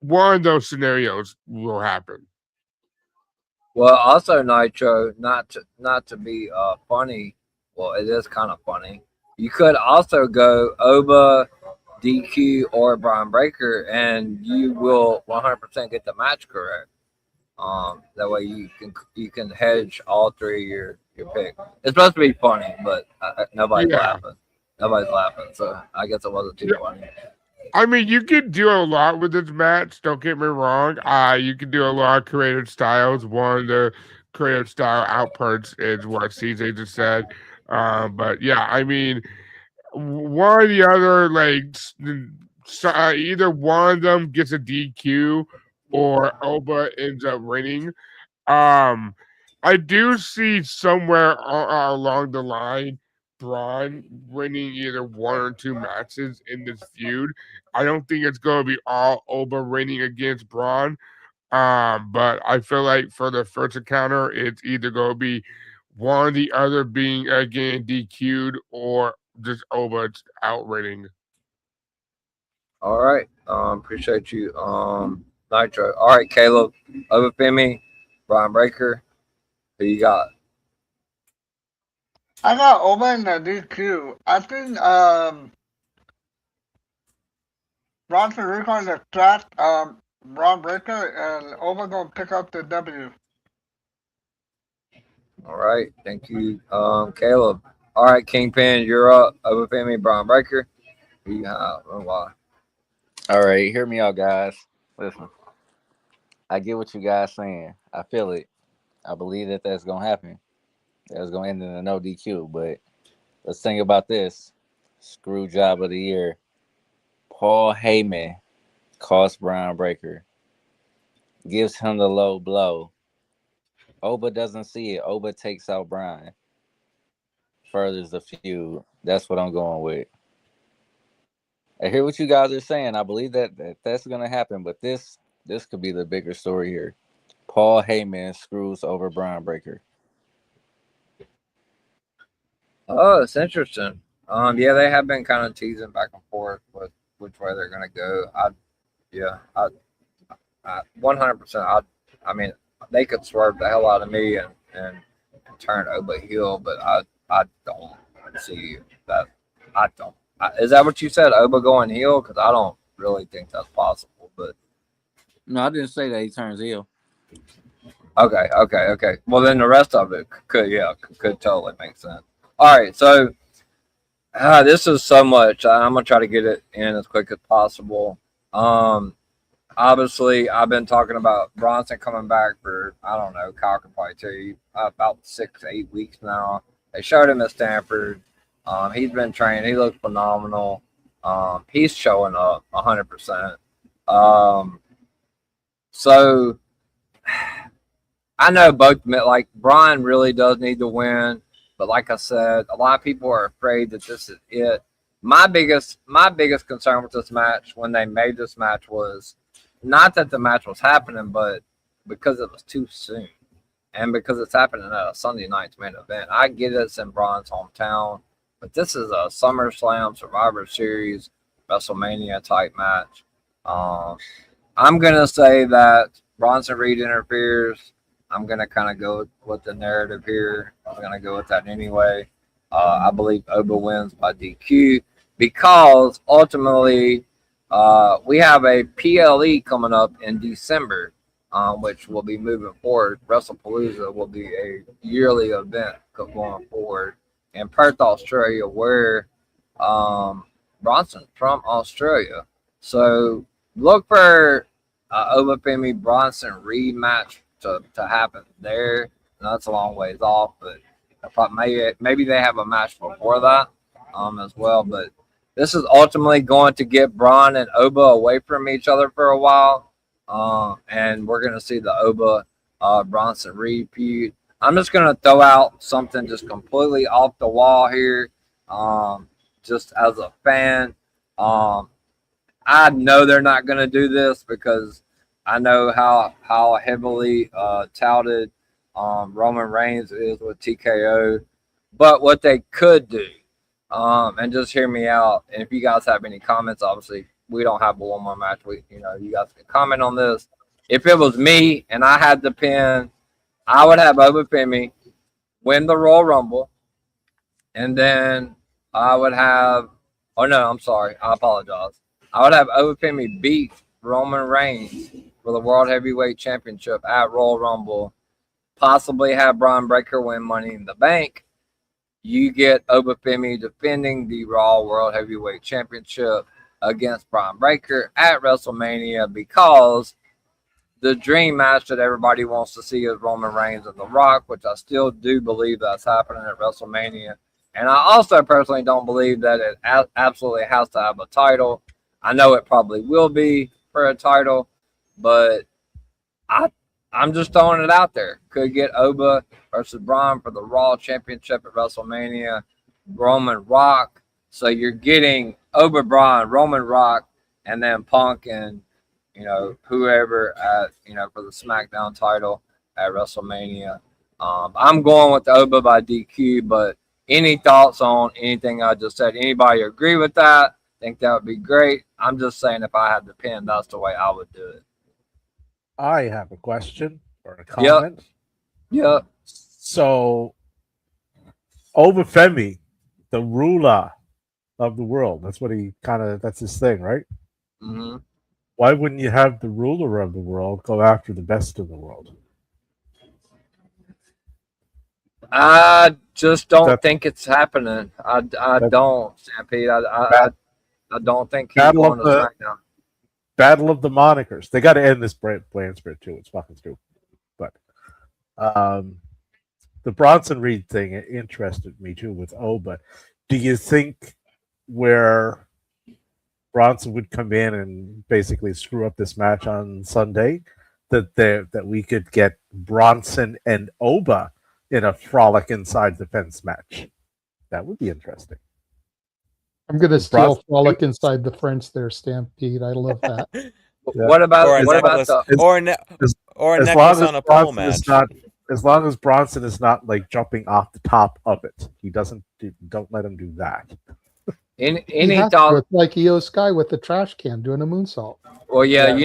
one of those scenarios will happen. Well, also Nitro, not to be funny. Well, it is kind of funny. You could also go Oba, DQ, or Braun Breaker, and you will 100% get the match correct. That way you can hedge all three of your pick. It's supposed to be funny, but nobody's laughing. Nobody's laughing, so I guess it wasn't too funny. I mean, you can do a lot with this match. Don't get me wrong. You can do a lot of creative styles. One of the creative style outputs is what CJ just said. But yeah, I mean, one or the other, either one of them gets a DQ or Oba ends up winning. I do see somewhere along the line Braun winning either one or two matches in this feud. I don't think it's going to be all Oba winning against Braun. But I feel like for the first encounter, it's either going to be one or the other being again DQ'd or just Oba outrunning. All right. Appreciate you, Nitro. All right, Caleb, Obafemi, Braun Breaker. Who you got? I got Oba in the DQ. I think Bronson Recon the track Braun Breaker and Oba gonna pick up the W. All right, thank you, Caleb. All right, Kingpin, you're up. Obafemi, Braun Breaker. Who you have and why? All right, hear me out, guys. Listen, I get what you guys saying. I feel it. I believe that that's gonna happen. That's gonna end in a no DQ. But let's think about this. Screw job of the year. Paul Heyman costs Braun Breaker. Gives him the low blow. Oba doesn't see it. Oba takes out Braun. Furthers the feud. That's what I'm going with. I hear what you guys are saying. I believe that's gonna happen. But this could be the bigger story here. Paul Heyman screws over Braun Breaker. Oh, it's interesting. Yeah, they have been kind of teasing back and forth with which way they're gonna go. I 100%. I mean, they could swerve the hell out of me and turn Oba heel, but I don't see that. I don't. Is that what you said? Oba going heel? Because I don't really think that's possible. But no, I didn't say that he turns heel. Okay. Well, then the rest of it could totally make sense. All right, so this is so much. I'm gonna try to get it in as quick as possible. obviously, I've been talking about Bronson coming back for, I don't know, Kyle can probably tell you, about 6 to 8 weeks now. They showed him at Stanford. He's been trained. He looked phenomenal. He's showing up 100%. So I know both, like Brian really does need to win, but like I said, a lot of people are afraid that this is it. My biggest concern with this match when they made this match was not that the match was happening, but because it was too soon. And because it's happening at a Sunday night's main event. I get it's in Braun's hometown, but this is a SummerSlam Survivor Series WrestleMania type match. I'm going to say that Bronson Reed interferes. I'm going to kind of go with the narrative here. I'm going to go with that anyway. I believe Oba wins by DQ because ultimately we have a PLE coming up in December, which will be moving forward. WrestlePalooza will be a yearly event going forward in Perth, Australia, where Bronson's from Australia. So look for Obafemi Bronson Reed match to happen there. And that's a long ways off, but maybe they have a match before that as well. But this is ultimately going to get Braun and Oba away from each other for a while. And we're going to see the Oba Bronson Reed feud. I'm just going to throw out something just completely off the wall here. Just as a fan, I know they're not going to do this because I know how heavily touted Roman Reigns is with TKO. But what they could do, and just hear me out, and if you guys have any comments, obviously we don't have a one more match. You guys can comment on this. If it was me and I had the pin, I would have Obafemi win the Royal Rumble, and then I would have. Oh no, I'm sorry. I apologize. I would have Obafemi beat Roman Reigns for the World Heavyweight Championship at Royal Rumble. Possibly have Braun Breaker win Money in the Bank. You get Obafemi defending the Raw World Heavyweight Championship against Braun Breaker at WrestleMania because the dream match that everybody wants to see is Roman Reigns and The Rock, which I still do believe that's happening at WrestleMania. And I also personally don't believe that it absolutely has to have a title. I know it probably will be for a title, but I'm just throwing it out there. Could get Oba versus Braun for the Raw Championship at WrestleMania, Roman Rock. So you're getting Oba, Braun, Roman Rock, and then Punk and whoever at for the SmackDown title at WrestleMania. I'm going with the Oba by DQ, but any thoughts on anything I just said? Anybody agree with that? Think that would be great. I'm just saying if I had the pin, that's the way I would do it. I have a question or a comment. Yep. So, Obafemi, the ruler of the world, that's his thing, right? Mm-hmm. Why wouldn't you have the ruler of the world go after the best of the world? I just don't think it's happening. I don't, Stampede. I don't think he's going to SmackDown. Battle of the Monikers. They got to end this brand spirit too. It's fucking stupid. But the Bronson Reed thing interested me too with Oba. Do you think where Bronson would come in and basically screw up this match on Sunday, that we could get Bronson and Oba in a frolic inside the fence match? That would be interesting. I'm going to steal frolic inside the French there, Stampede. I love that. Yeah. What about a necklace on a pole match? As long as Bronson is not like jumping off the top of it, don't let him do that. Any thought? Like Io Sky with the trash can doing a moonsault. Well, yeah,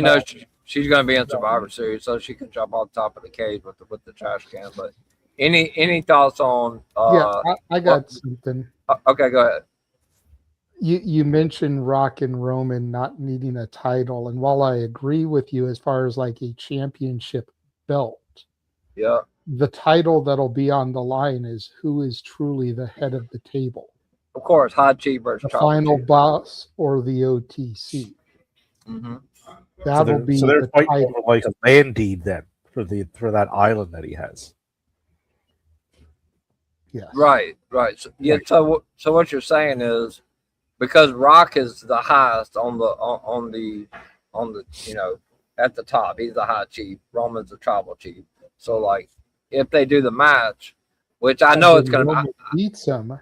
she's going to be in Survivor Series, so she can jump on top of the cage with the trash can. But any thoughts on? I got something. Okay, go ahead. You mentioned Rock and Roman not needing a title, and while I agree with you as far as like a championship belt, the title that'll be on the line is who is truly the head of the table. Of course, Hot Cheap versus the final boss or the OTC. Mm-hmm. That will be they're the fighting title. over like a land deed then for that island that he has. Yes. Right. So, yeah. So what you're saying is because Rock is the highest on the at the top. He's the high chief. Roman's the tribal chief. So like if they do the match, which I know it's going to beat him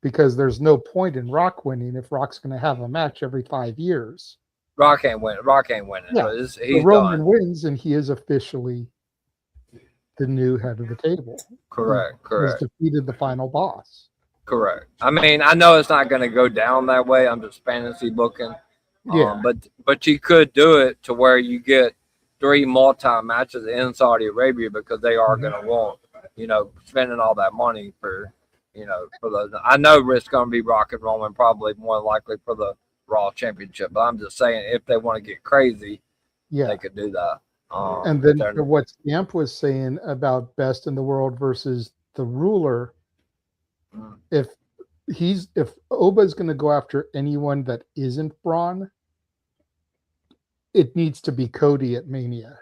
because there's no point in Rock winning if Rock's going to have a match every 5 years. Rock ain't winning. Yeah. He's Roman done. wins, and he is officially the new head of the table. Correct. He's defeated the final boss. Correct. I mean, I know it's not going to go down that way. I'm just fantasy booking. Yeah. But you could do it to where you get 3 multi matches in Saudi Arabia because they are going to want, spending all that money for those. I know it's going to be Rock and Roman probably more likely for the Raw Championship, but I'm just saying if they want to get crazy, they could do that. And then for what Scamp was saying about best in the world versus the ruler, if Oba is going to go after anyone that isn't Braun, it needs to be Cody at Mania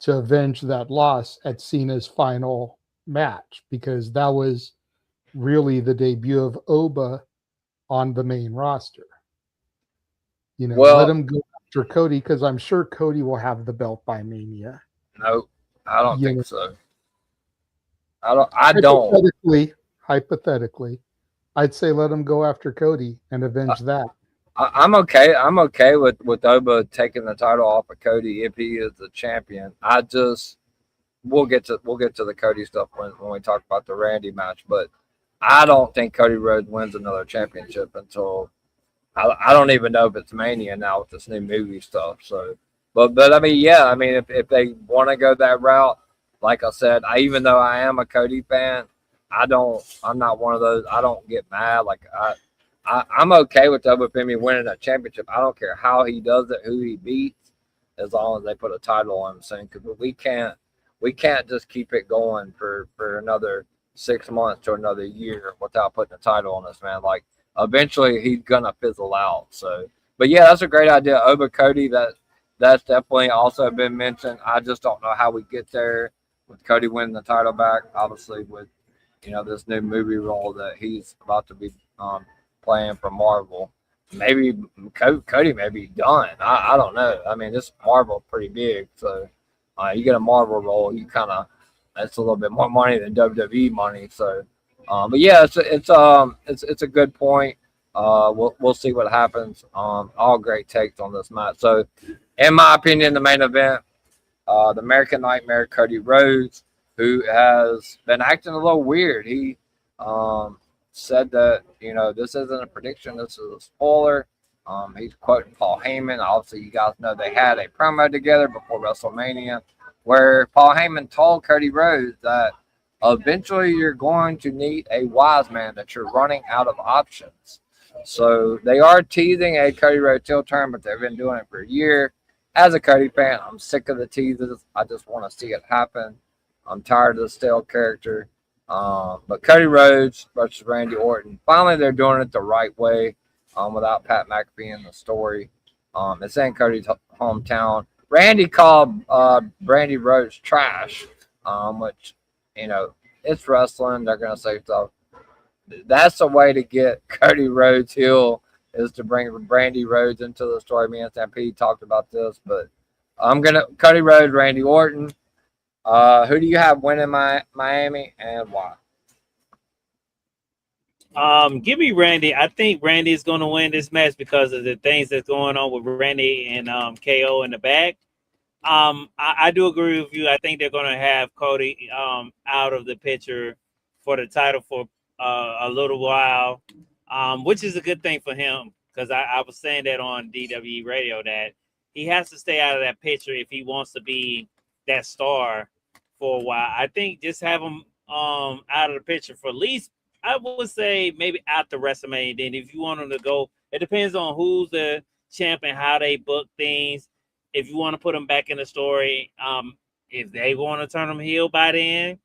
to avenge that loss at Cena's final match, because that was really the debut of Oba on the main roster. Let him go after Cody, because I'm sure Cody will have the belt by Mania. No, I don't think so. I don't. Hypothetically, I'd say let him go after Cody and avenge that. I'm okay. I'm okay with Oba taking the title off of Cody if he is the champion. We'll get to the Cody stuff when we talk about the Randy match, but I don't think Cody Rhodes wins another championship until I don't even know if it's Mania now with this new movie stuff. So, but I mean, yeah, I mean, if they want to go that route, like I said, even though I am a Cody fan, I'm not one of those. I don't get mad. Like I'm okay with Oba Femi winning a championship. I don't care how he does it, who he beats, as long as they put a title on him soon. Because we can't just keep it going for another 6 months to another year without putting a title on this man. Like eventually he's gonna fizzle out. So, but yeah, that's a great idea. Oba Cody, that's definitely also been mentioned. I just don't know how we get there with Cody winning the title back. Obviously, with this new movie role that he's about to be playing for Marvel. Maybe Cody may be done. I don't know. I mean, this Marvel pretty big, so you get a Marvel role, that's a little bit more money than WWE money. So, but yeah, it's a good point. We'll see what happens. All great takes on this match. So, in my opinion, the main event, the American Nightmare, Cody Rhodes, who has been acting a little weird. He said that, this isn't a prediction, this is a spoiler. He's quoting Paul Heyman. Obviously, you guys know they had a promo together before WrestleMania where Paul Heyman told Cody Rhodes that eventually you're going to need a wise man, that you're running out of options. So they are teasing a Cody Rhodes heel turn, but they've been doing it for a year. As a Cody fan, I'm sick of the teases. I just want to see it happen. I'm tired of the stale character. But Cody Rhodes versus Randy Orton. Finally, they're doing it the right way without Pat McAfee in the story. It's in Cody's hometown. Randy called Randy Rhodes trash, which, it's wrestling. They're going to say stuff. That's a way to get Cody Rhodes heel, is to bring Randy Rhodes into the story. Me and Stampede talked about this, but Cody Rhodes, Randy Orton. Who do you have winning Miami and why? Give me Randy. I think Randy is going to win this match because of the things that's going on with Randy and KO in the back. I do agree with you. I think they're going to have Cody out of the picture for the title for a little while, which is a good thing for him, because I was saying that on DWE Radio that he has to stay out of that picture if he wants to be that star for a while. I think just have him out of the picture for at least, I would say, maybe after WrestleMania. Then if you want him to go, it depends on who's the champion, how they book things. If you want to put him back in the story, if they want to turn him heel by then,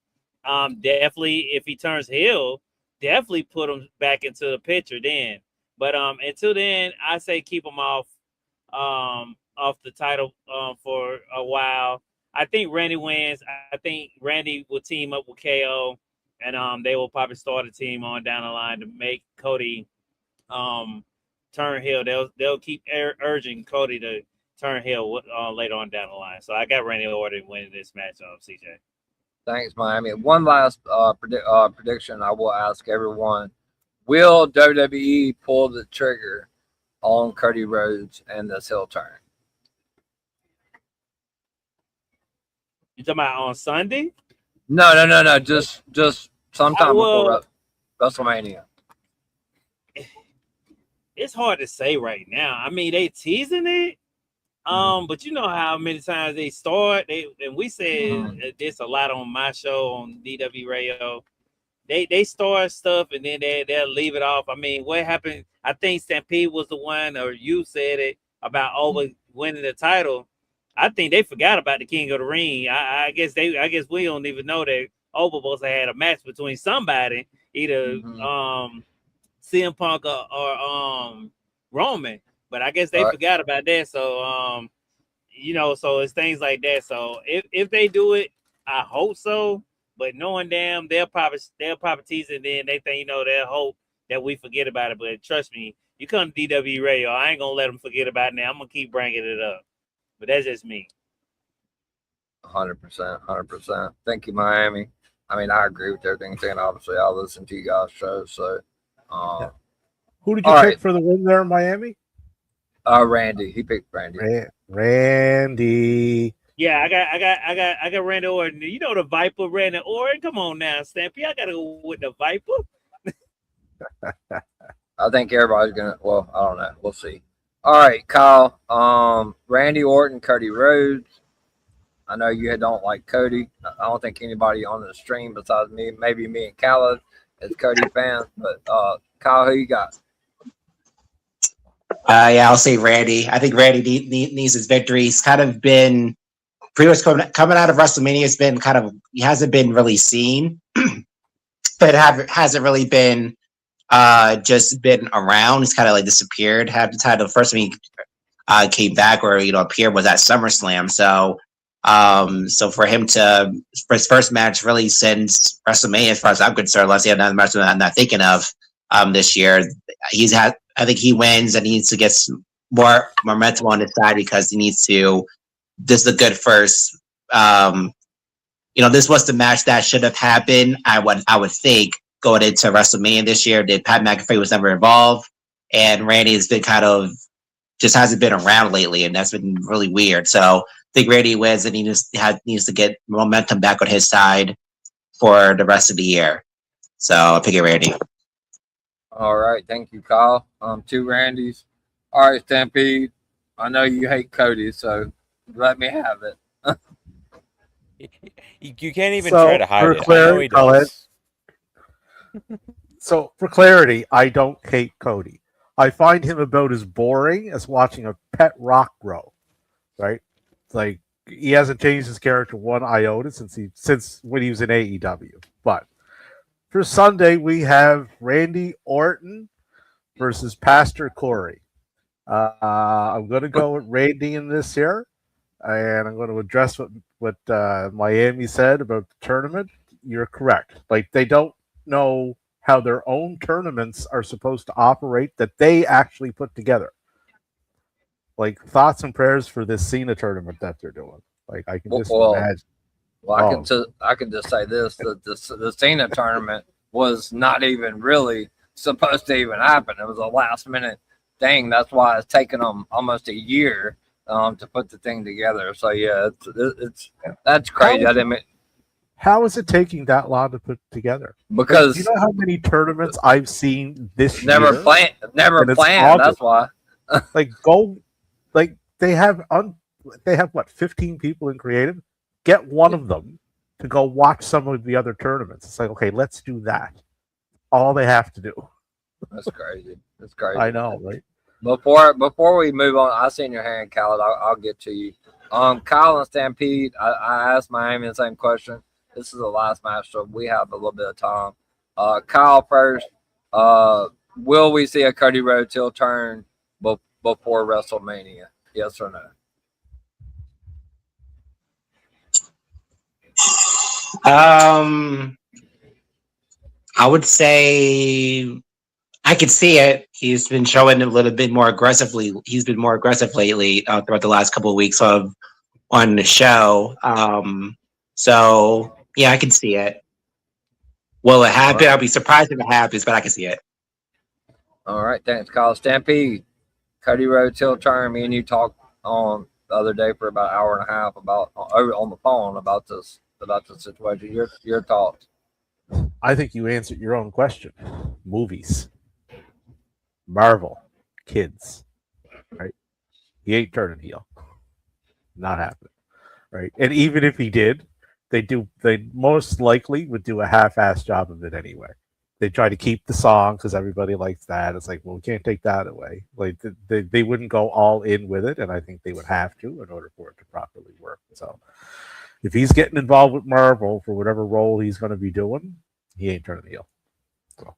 definitely, if he turns heel, definitely put him back into the picture then. But until then, I say keep him off the title for a while. I think Randy wins. I think Randy will team up with KO, and they will probably start a team on down the line to make Cody turn heel. They'll keep urging Cody to turn heel later on down the line. So I got Randy Orton winning this match, CJ. Thanks, Miami. One last prediction I will ask everyone. Will WWE pull the trigger on Cody Rhodes and this heel turn? You talking about on Sunday? No. Just sometime before WrestleMania. It's hard to say right now. I mean, they teasing it. But you know how many times they start. And we said this a lot on my show on DW Radio. They start stuff and then they'll leave it off. I mean, what happened? I think Stampede was the one, or you said it about over winning the title. I think they forgot about the King of the Ring. I guess we don't even know that Oba was had a match between somebody, either CM Punk or Roman. But I guess they forgot about that. So so it's things like that. So if they do it, I hope so. But knowing them, they'll probably tease it. Then they think they'll hope that we forget about it. But trust me, you come to DW Radio, I ain't gonna let them forget about it. Now I'm gonna keep bringing it up. But that's just me. 100%. Thank you, Miami. I mean, I agree with everything saying. Obviously, I listen to you guys' shows. So, who did you pick for the win there in Miami? Randy. He picked Randy. Randy. Yeah, I got Randy Orton. You know the Viper, Randy Orton. Come on now, Stampy. I gotta go with the Viper. I think everybody's gonna. Well, I don't know. We'll see. All right, Kyle. Randy Orton, Cody Rhodes. I know you don't like Cody. I don't think anybody on the stream besides me, maybe me and Khaled, is Cody fans. But Kyle, who you got? Yeah, I'll say Randy. I think Randy needs his victory. He's kind of been pretty much coming out of WrestleMania. It's been he hasn't been really seen, but hasn't really been just been around. He's kind of like disappeared. Had the title. The first time he came back or appeared was at SummerSlam. So for him for his first match really since WrestleMania, as far as I'm concerned, unless he had another match that I'm not thinking of this year, I think he wins and he needs to get some more momentum on his side because he needs to. This is a good first. This was the match that should have happened. I would think going into WrestleMania this year. That Pat McAfee was never involved, and Randy has been just hasn't been around lately, and that's been really weird. So I think Randy wins, and he needs to get momentum back on his side for the rest of the year. So I'll pick it Randy. All right, thank you, Kyle. 2 Randys. All right, Stampede. I know you hate Cody, so let me have it. You can't even try to hide it. I know he does. So for clarity, I don't hate Cody. I find him about as boring as watching a pet rock grow. Right? Like he hasn't changed his character one iota since when he was in AEW. But for Sunday, we have Randy Orton versus Pastor Corey. I'm going to go with Randy in this here, and I'm going to address what Miami said about the tournament. You're correct. Like they don't know how their own tournaments are supposed to operate that they actually put together. Like thoughts and prayers for this Cena tournament that they're doing. Like I can just imagine. Well, I can just say this: that the Cena tournament was not even really supposed to even happen. It was a last minute thing. That's why it's taken them almost a year to put the thing together. So yeah, that's crazy. How is it taking that long to put together? Because do you know how many tournaments I've seen this year? Never planned. That's why. They have what 15 people in creative. Get one of them to go watch some of the other tournaments. It's like, okay, let's do that. All they have to do. That's crazy. That's crazy. I know, right? Before we move on, I seen your hand, Khaled. I'll get to you. Kyle and Stampede. I asked Miami the same question. This is the last match, so we have a little bit of time. Kyle first. Will we see a Cody Rhodes heel turn before WrestleMania? Yes or no? I would say I could see it. He's been showing a little bit more aggressively. He's been more aggressive lately throughout the last couple of weeks on the show. So yeah, I can see it. Will it happen? right. I'll be surprised if it happens, but I can see it. All right, thanks, Kyle. Stampede, Cody Rhodes heel turn. Me and you talked on the other day for about an hour and a half about over on the phone about the situation. Your thoughts? I think you answered your own question. Movies, Marvel, kids, right? He ain't turning heel. Not happening, right? And even if he did, they most likely would do a half-ass job of it anyway. They try to keep the song because everybody likes that. It's like, well, we can't take that away. Like they wouldn't go all in with it, and I think they would have to in order for it to properly work. So if he's getting involved with Marvel for whatever role he's going to be doing, he ain't turning heel. So.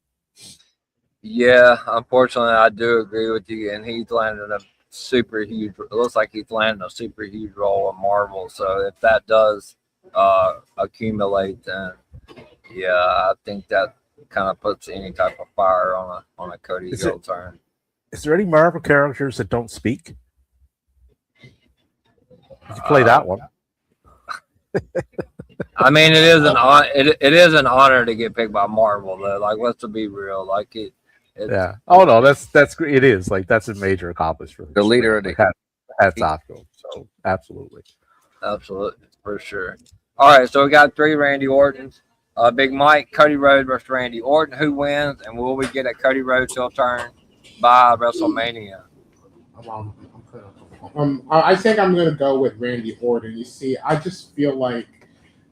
Yeah, unfortunately, I do agree with you. And he's landed a super huge. It looks like he's landing a super huge role in Marvel. So if that does accumulate, then yeah, I think that kind of puts any type of fire on a Cody heel turn. Is there any Marvel characters that don't speak? You can play that one. I mean, it is an honor to get picked by Marvel, though. Like, let's be real. Like yeah. Oh no, that's great. It is like that's a major accomplishment. The leader of the hats off to him. So absolutely, for sure. All right, so we got 3 Randy Ortons. Big Mike, Cody Rhodes versus Randy Orton. Who wins? And will we get a Cody Rhodes heel turn by WrestleMania? I think I'm gonna go with Randy Orton. You see, I just feel like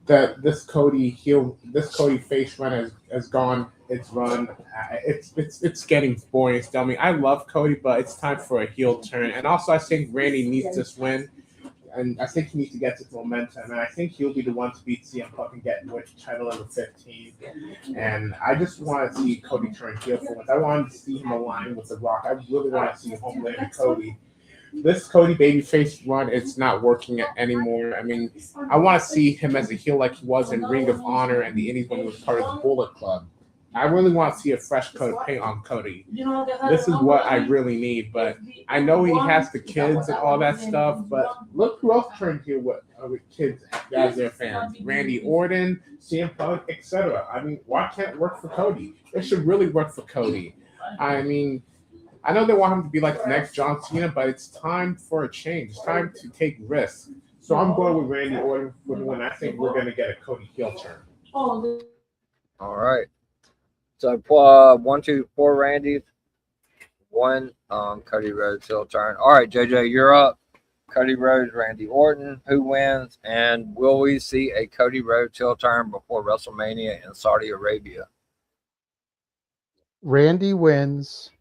that this Cody face run has gone its run. It's getting boring. I mean, I love Cody, but it's time for a heel turn. And also, I think Randy needs this win. And I think he needs to get this momentum, and I think he'll be the one to beat CM Punk and get title number 15. And I just want to see Cody turn heel for once. I wanted to see him align with The Rock. I really want to see Homelander Cody. This Cody babyface run, it's not working anymore. I mean, I want to see him as a heel like he was in Ring of Honor and the Indies when he was part of the Bullet Club. I really want to see a fresh coat of paint on Cody. This is what I really need, but I know he has the kids and all that stuff, but look who else turned here with kids as their fans. Randy Orton, CM Punk, etc. I mean, why can't it work for Cody? It should really work for Cody. I mean, I know they want him to be like the next John Cena, but it's time for a change. It's time to take risks. So I'm going with Randy Orton when I think we're going to get a Cody heel turn. All right. So 1, 2, 4 Randy's, 1 Cody Rhodes heel turn. All right, JJ, you're up. Cody Rhodes, Randy Orton. Who wins? And will we see a Cody Rhodes heel turn before WrestleMania in Saudi Arabia? Randy wins.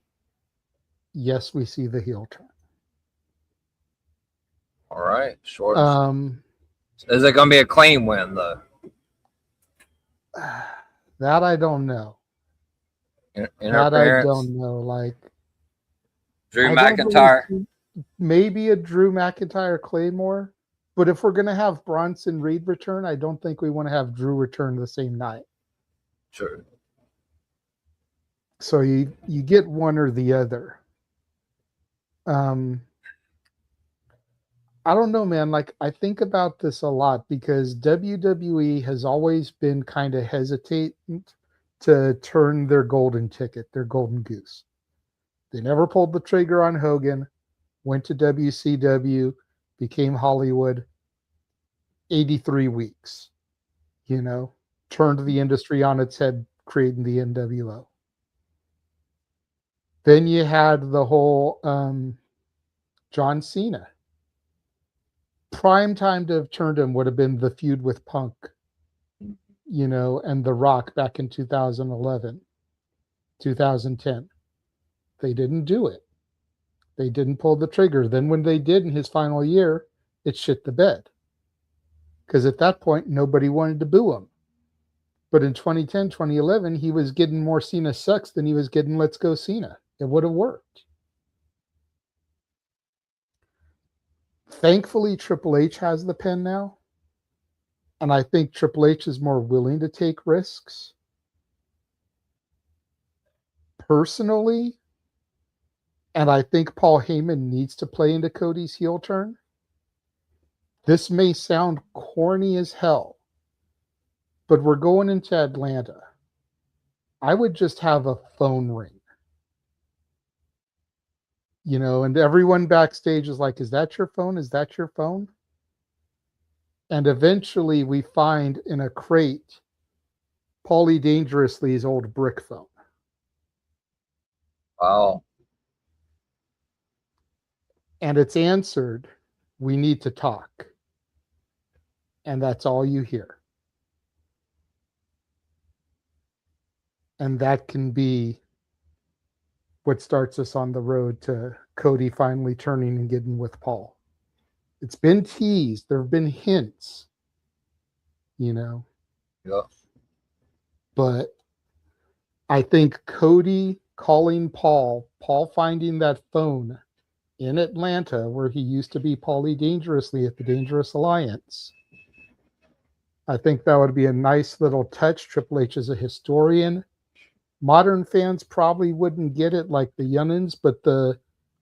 Yes, we see the heel turn. All right, short. Is it going to be a clean win though? That I don't know. That I don't know. Like Drew McIntyre, maybe a Drew McIntyre Claymore, but if we're gonna have Bronson Reed return, I don't think we want to have Drew return the same night. Sure. So you get one or the other. I don't know, man. Like I think about this a lot because WWE has always been kind of hesitant to turn their golden ticket, their golden goose. They never pulled the trigger on Hogan, went to WCW, became Hollywood, 83 weeks, turned the industry on its head, creating the NWO. Then you had the whole John Cena. Prime time to have turned him would have been the feud with Punk, and The Rock back in 2011, 2010. They didn't do it. They didn't pull the trigger. Then when they did in his final year, it shit the bed. Because at that point, nobody wanted to boo him. But in 2010, 2011, he was getting more Cena sucks than he was getting Let's Go Cena. It would have worked. Thankfully, Triple H has the pen now. And I think Triple H is more willing to take risks. Personally, and I think Paul Heyman needs to play into Cody's heel turn. This may sound corny as hell, but we're going into Atlanta. I would just have a phone ring. You know, and everyone backstage is like, is that your phone? Is that your phone? And eventually we find in a crate Paulie Dangerously's old brick phone. Wow. And it's answered, we need to talk. And that's all you hear. And that can be what starts us on the road to Cody finally turning and getting with Paul. It's been teased. There have been hints, you know. Yeah. But I think Cody calling Paul finding that phone in Atlanta where he used to be Paulie Dangerously at the Dangerous Alliance. I think that would be a nice little touch. Triple H is a historian. Modern fans probably wouldn't get it like the youngins, but the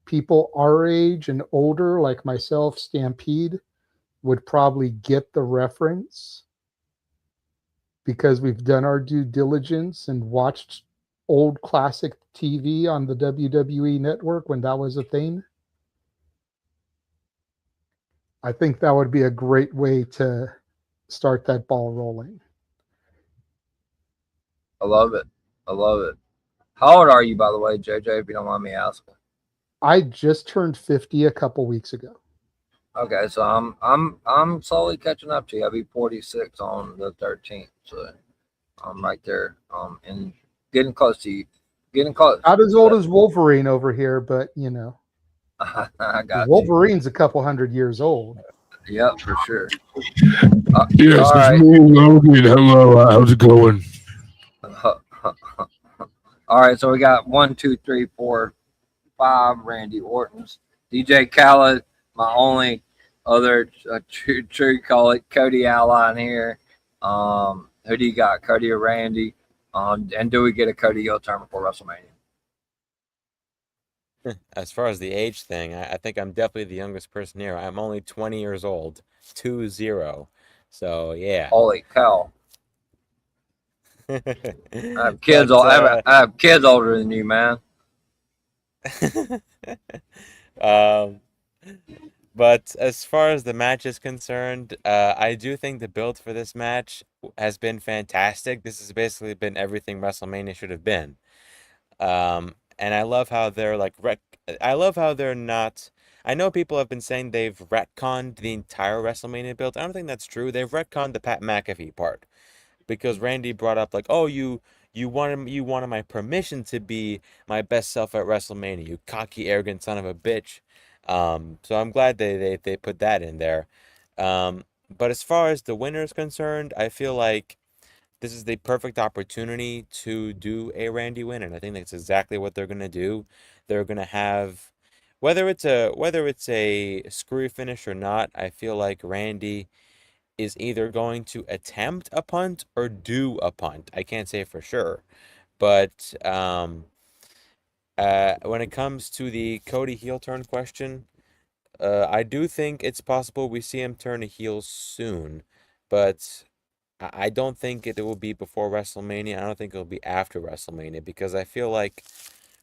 people our age and older, like myself, Stampede, would probably get the reference because we've done our due diligence and watched old classic TV on the WWE network when that was a thing. I think that would be a great way to start that ball rolling. I love it. I love it. How old are you, by the way, JJ, if you don't mind me asking? I just turned 50 a couple weeks ago. Okay, so I'm slowly catching up to you. I'll be 46 on the 13th, so I'm right there. And getting close to you. Getting close. Not as old as Wolverine over here, but you know. I got Wolverine's a couple hundred years old. Yep, for sure. Yes, all it's right. me, Logan. Hello, how's it going? All right, so we got 1, 2, 3, 4, 5 Randy Ortons. DJ Khaled, my only other true call it Cody outline here. Who do you got, Cody or Randy? And do we get a Cody heel turn before WrestleMania? As far as the age thing, I think I'm definitely the youngest person here. I'm only 20 years old, 20. So yeah. Holy cow! I have kids. But, I have kids older than you, man. But as far as the match is concerned, I do think the build for this match has been fantastic. This has basically been everything WrestleMania should have been. And I love how they're like I love how they're not. I know people have been saying they've retconned the entire WrestleMania build. I don't think that's true. They've retconned the Pat McAfee part because Randy brought up like, oh, you wanted my permission to be my best self at WrestleMania, you cocky, arrogant son of a bitch. So I'm glad they put that in there. But as far as the winner is concerned, I feel like this is the perfect opportunity to do a Randy win, and I think that's exactly what they're gonna do. They're gonna have whether it's a screwy finish or not. I feel like Randy is either going to attempt a punt or do a punt. I can't say for sure, but when it comes to the Cody heel turn question, I do think it's possible we see him turn a heel soon, but I don't think it will be before WrestleMania. I don't think it'll be after WrestleMania because I feel like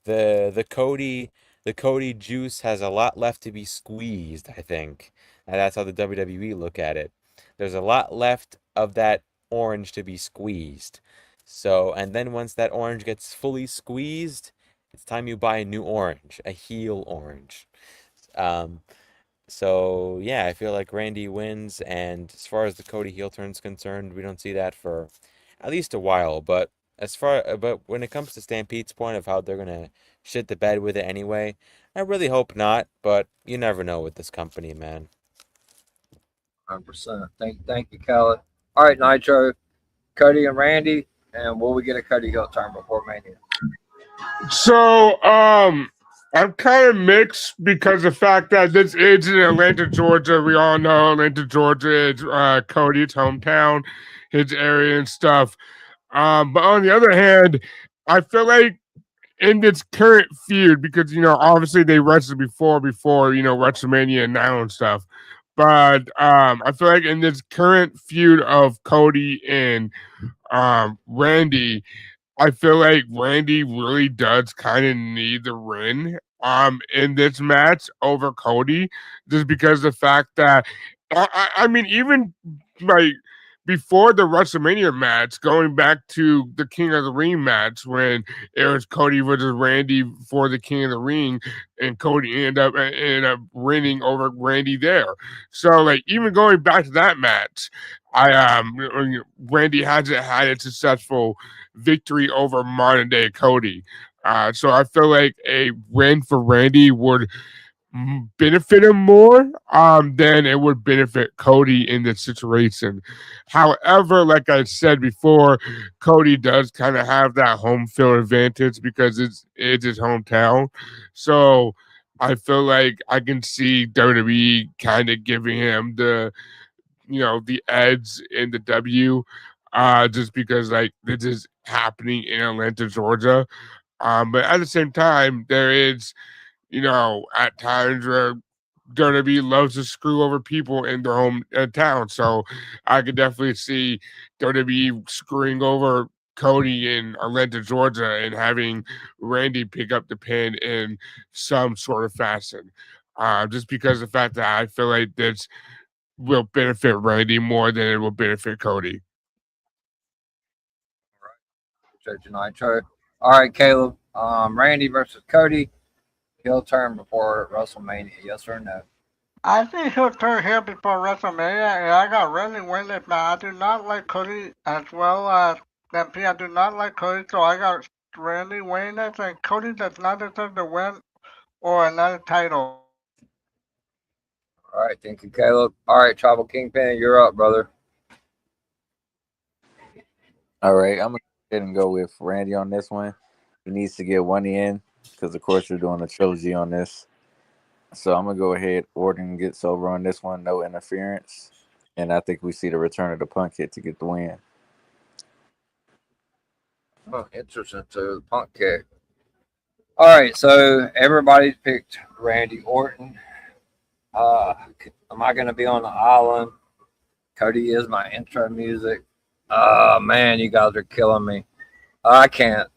the Cody juice has a lot left to be squeezed, I think. And that's how the WWE look at it. There's a lot left of that orange to be squeezed. So, and then once that orange gets fully squeezed, it's time you buy a new orange, a heel orange. So yeah, I feel like Randy wins, and as far as the Cody heel turn's concerned, we don't see that for at least a while. But when it comes to Stampede's point of how they're gonna shit the bed with it anyway, I really hope not. But you never know with this company, man. 100%. Thank you, Khaled. All right, Nitro, Cody and Randy, and will we get a Cody heel turn before Mania? So, I'm kind of mixed because the fact that this is in Atlanta, Georgia. We all know Atlanta, Georgia is Cody's hometown, his area and stuff. But on the other hand, I feel like in this current feud, because obviously they wrestled before WrestleMania now and stuff. But I feel like in this current feud of Cody and Randy, I feel like Randy really does kind of need the win in this match over Cody, just because the fact that I mean, even like before the WrestleMania match, going back to the King of the Ring match when it was Cody versus Randy for the King of the Ring, and Cody ended up winning over Randy there. So like even going back to that match, Randy hasn't had a successful victory over modern day Cody. So I feel like a win for Randy would benefit him more than it would benefit Cody in this situation. However, like I said before, Cody does kind of have that home field advantage because it's his hometown. So I feel like I can see WWE kind of giving him the edge in the W, just because like this is happening in Atlanta, Georgia. But at the same time, there is, at times where WWE loves to screw over people in their home town. So I could definitely see WWE screwing over Cody in Atlanta, Georgia, and having Randy pick up the pin in some sort of fashion. Just because of the fact that I feel like this will benefit Randy more than it will benefit Cody. Church of Nitro. All right, Caleb. Randy versus Cody. He'll turn before WrestleMania. Yes or no? I think he'll turn here before WrestleMania, and I got really winded, man. I do not like Cody as well as MP. I do not like Cody, so I got really winded, and Cody does not deserve to win or another title. All right, thank you, Caleb. All right, Tribal Kingpin, you're up, brother. All right, I'm gonna go ahead and go with Randy on this one. He needs to get one in because, of course, you're doing a trilogy on this. So I'm gonna go ahead. Orton gets over on this one, no interference, and I think we see the return of the Punk Kid to get the win. Oh, interesting. So the Punk kick. All right, so everybody's picked Randy Orton. Am I going to be on the island? Cody is my intro music. Man, you guys are killing me. I can't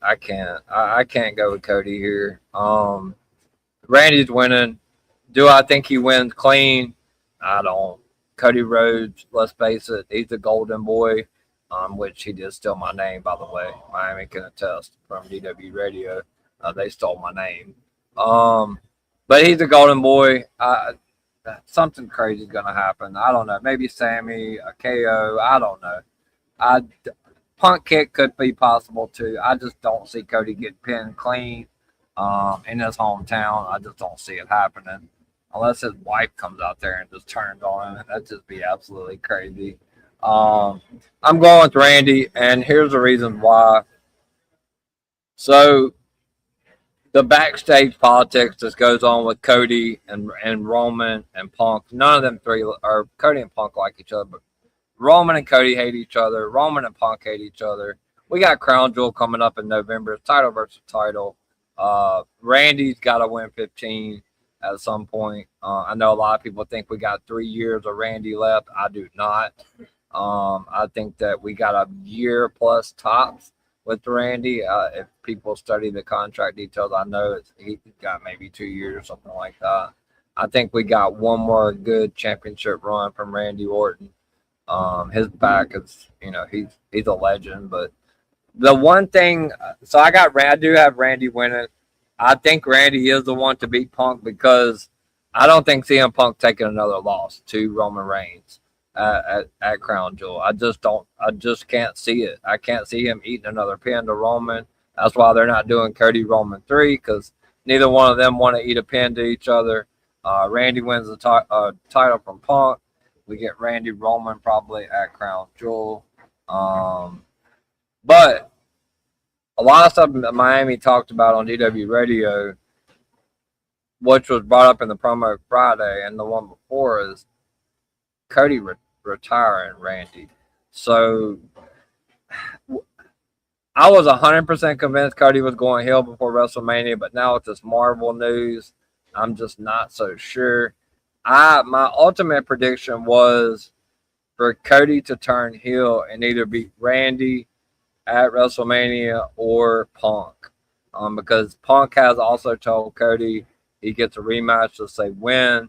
go with Cody here. Randy's winning. Do I think he wins clean? I don't. Cody Rhodes, let's face it, he's a golden boy, which he did steal my name, by the way. Miami can attest from DW Radio. They stole my name. But he's a golden boy. Something crazy is going to happen. I don't know. Maybe Sammy, a KO. I don't know. Punk kick could be possible too. I just don't see Cody get pinned clean in his hometown. I just don't see it happening. Unless his wife comes out there and just turns on him. That'd just be absolutely crazy. I'm going with Randy, and here's the reason why. So the backstage politics that goes on with Cody and Roman and Punk, none of them three, or Cody and Punk like each other, but Roman and Cody hate each other. Roman and Punk hate each other. We got Crown Jewel coming up in November, title versus title. Randy's got to win 15 at some point. I know a lot of people think we got 3 years of Randy left. I do not. I think that we got a year plus tops with Randy. If people study the contract details, I know he's got maybe 2 years or something like that. I think we got one more good championship run from Randy Orton. His back is, he's a legend. But the one thing, so I do have Randy winning. I think Randy is the one to beat Punk because I don't think CM Punk taking another loss to Roman Reigns at Crown Jewel. I just can't see it. I can't see him eating another pin to Roman. That's why they're not doing Cody Roman 3, because neither one of them want to eat a pin to each other. Randy wins the title from Punk. We get Randy Roman probably at Crown Jewel. But a lot of stuff Miami talked about on DW Radio, which was brought up in the promo Friday, and the one before is Cody retiring Randy. So I was 100% convinced Cody was going heel before WrestleMania, but now with this Marvel news, I'm just not so sure. My ultimate prediction was for Cody to turn heel and either beat Randy at WrestleMania or Punk, because Punk has also told Cody he gets a rematch if they win.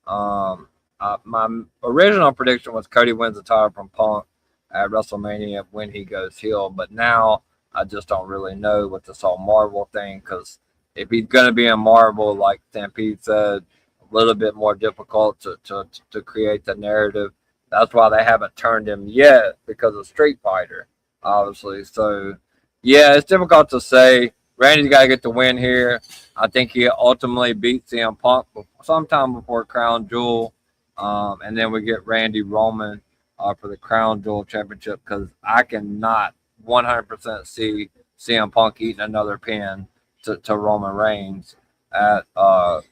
My original prediction was Cody wins the title from Punk at WrestleMania when he goes heel, but now I just don't really know with this whole Marvel thing, because if he's going to be in Marvel, like Stampede said, a little bit more difficult to create the narrative. That's why they haven't turned him yet, because of Street Fighter, obviously. So, yeah, it's difficult to say. Randy's got to get the win here. I think he ultimately beats CM Punk sometime before Crown Jewel. And then we get Randy Roman for the Crown Jewel Championship, because I cannot 100% see CM Punk eating another pin to Roman Reigns at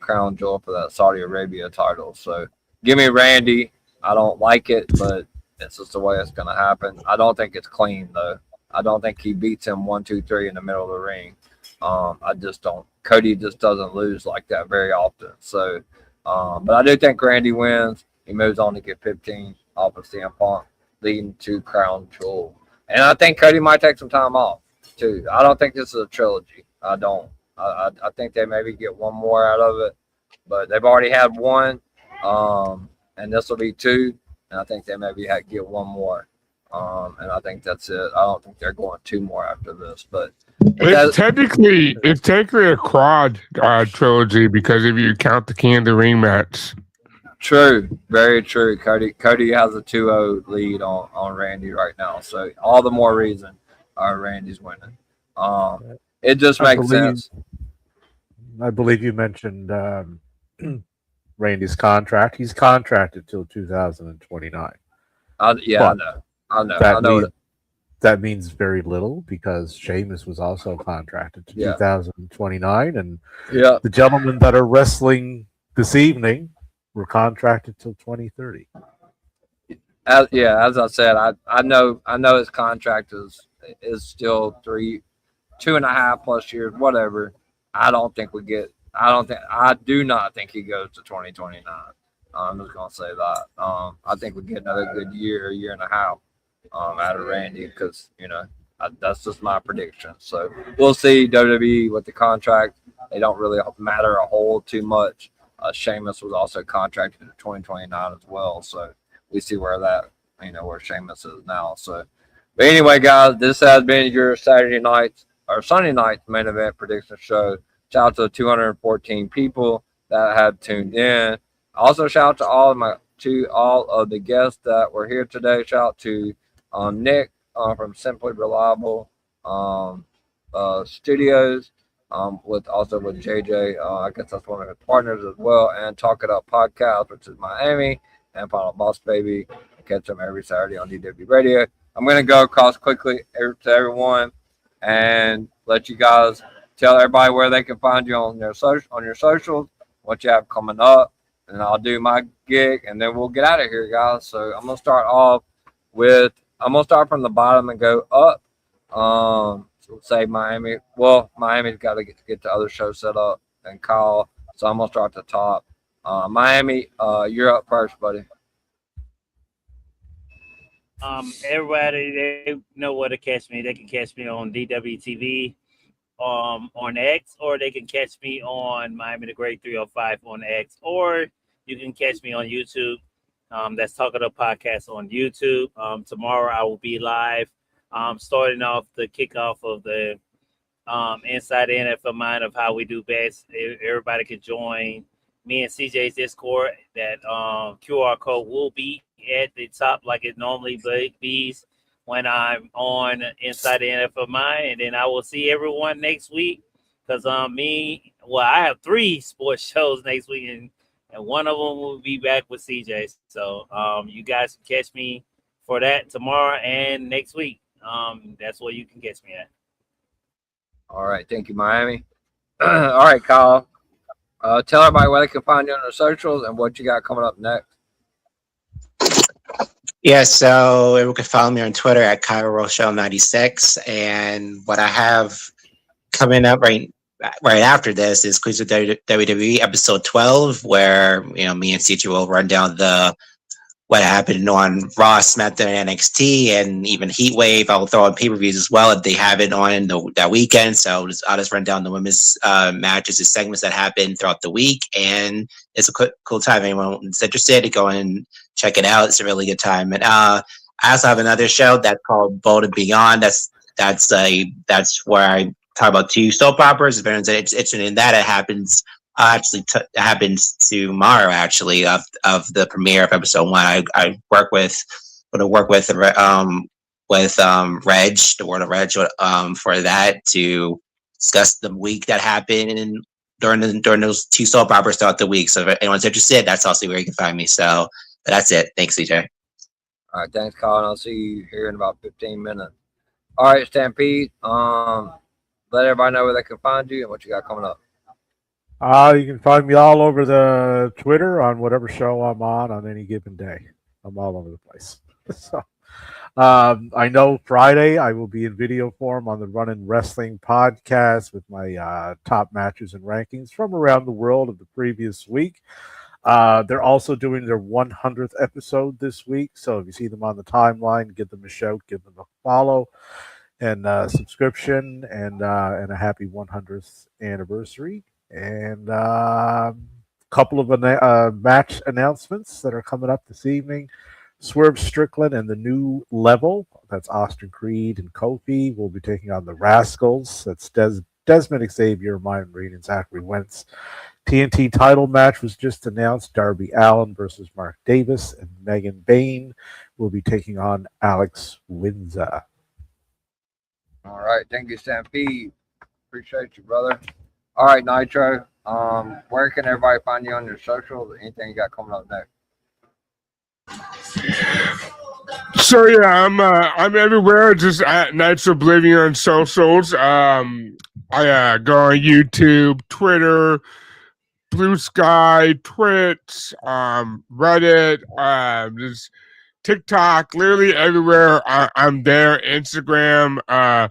Crown Jewel for that Saudi Arabia title. So give me Randy. I don't like it, but it's just the way it's going to happen. I don't think it's clean, though. I don't think he beats him 1, 2, 3 in the middle of the ring. I just don't. Cody just doesn't lose like that very often. So, but I do think Randy wins. He moves on to get 15 off of CM Punk, leading to Crown Jewel. And I think Cody might take some time off, too. I don't think this is a trilogy. I don't. I think they maybe get one more out of it, but they've already had one. And this will be 2, and I think they maybe get one more. And I think that's it. I don't think they're going 2 more after this. But it's technically a quad trilogy, because if you count the King of the Ring match. True, very true. Cody has a 2-0 lead on Randy right now, so all the more reason Randy's winning. It just makes sense. I believe you mentioned Randy's contract. He's contracted till 2029. I know. That means very little, because Sheamus was also contracted to 2029, and the gentlemen that are wrestling this evening were contracted till 2030. As I said, I know his contract is still 2.5 plus years, whatever. I do not think he goes to 2029. I'm just gonna say that. I think we get another good year and a half out of Randy, because that's just my prediction. So we'll see. WWE with the contract, they don't really matter a whole too much. Sheamus was also contracted to 2029 as well, so we see where where Sheamus is now. So, but anyway, guys, this has been your Sunday night main event prediction show. Shout out to the 214 people that have tuned in. Also, shout out to all of the guests that were here today. Shout out to Nick from Simply Reliable Studios, with JJ. I guess that's one of his partners as well, and Talk It Up Podcast, which is Miami, and Final Boss Baby. Catch them every Saturday on DW Radio. I'm going to go across quickly to everyone and let you guys tell everybody where they can find you on your socials, what you have coming up, and I'll do my gig, and then we'll get out of here, guys. So I'm gonna start from the bottom and go up. So say Miami. Well, Miami's got to get the other show set up and call. So I'm gonna start at the top. Miami, you're up first, buddy. Everybody, they know where to catch me. They can catch me on DWTV on X, or they can catch me on Miami the Great 305 on X, or you can catch me on YouTube. That's Talk It Up Podcast on YouTube. Tomorrow I will be live, starting off the kickoff of the Inside the NFL Mind of how we do best. Everybody can join me and CJ's Discord. That QR code will be at the top like it normally be when I'm on Inside the NFL Mind, and then I will see everyone next week, because I have 3 sports shows next week, and one of them will be back with CJ. So you guys can catch me for that tomorrow and next week. That's where you can catch me at. All right, thank you, Miami. All right, Kyle. Tell everybody where they can find you on the socials and what you got coming up next. Yeah, so everyone can follow me on Twitter at KairoShow96. And what I have coming up right after this is Cruise with WWE episode 12, where me and CJ will run down what happened on Raw, SmackDown, and NXT, and even Heat Wave. I'll throw in pay-per-views as well if they have it on that weekend. So I'll just run down the women's matches and segments that happened throughout the week, and it's a cool time. Anyone's interested, go and check it out. It's a really good time. And I also have another show that's called Bold and Beyond. That's where I talk about 2 soap operas. If anyone's interested in that, it happens. Happens tomorrow, actually, of the premiere of episode 1. I work with Reg, the World of Reg, for that, to discuss the week that happened during those 2 soap operas throughout the week. So if anyone's interested, that's also where you can find me. So that's it. Thanks, CJ. All right, thanks, Colin. I'll see you here in about 15 minutes. All right, Stampede. Let everybody know where they can find you and what you got coming up. You can find me all over the Twitter on whatever show I'm on any given day. I'm all over the place. So, I know Friday I will be in video form on the Running Wrestling podcast with my top matches and rankings from around the world of the previous week. They're also doing their 100th episode this week. So if you see them on the timeline, give them a shout, give them a follow and subscription, and a happy 100th anniversary. And a couple of match announcements that are coming up this evening. Swerve Strickland and the New Level, that's Austin Creed and Kofi, will be taking on the Rascals. That's Desmond Xavier, Myron Reed, and Zachary Wentz. TNT title match was just announced. Darby Allin versus Mark Davis, and Megan Bayne will be taking on Alex Windsor. All right, thank you, Stampede. Appreciate you, brother. All right, Nitro. Where can everybody find you on your socials? Anything you got coming up next? So yeah, I'm everywhere, just at Nitro Oblivion on socials. I go on YouTube, Twitter, Blue Sky, Twitch, Reddit, just TikTok, literally everywhere. I'm there. Instagram, I'm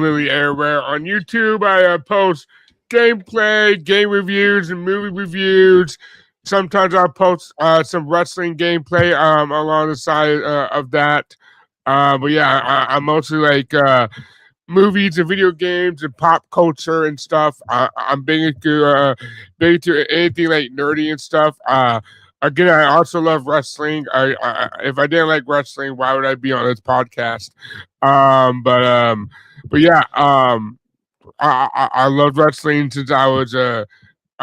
literally everywhere. On YouTube, I post gameplay, game reviews, and movie reviews. Sometimes I post some wrestling gameplay along the side of that. But yeah, I'm mostly like movies and video games and pop culture and stuff. I'm big into anything like nerdy and stuff. Again, I also love wrestling. If I didn't like wrestling, why would I be on this podcast? But yeah, I loved wrestling since I was a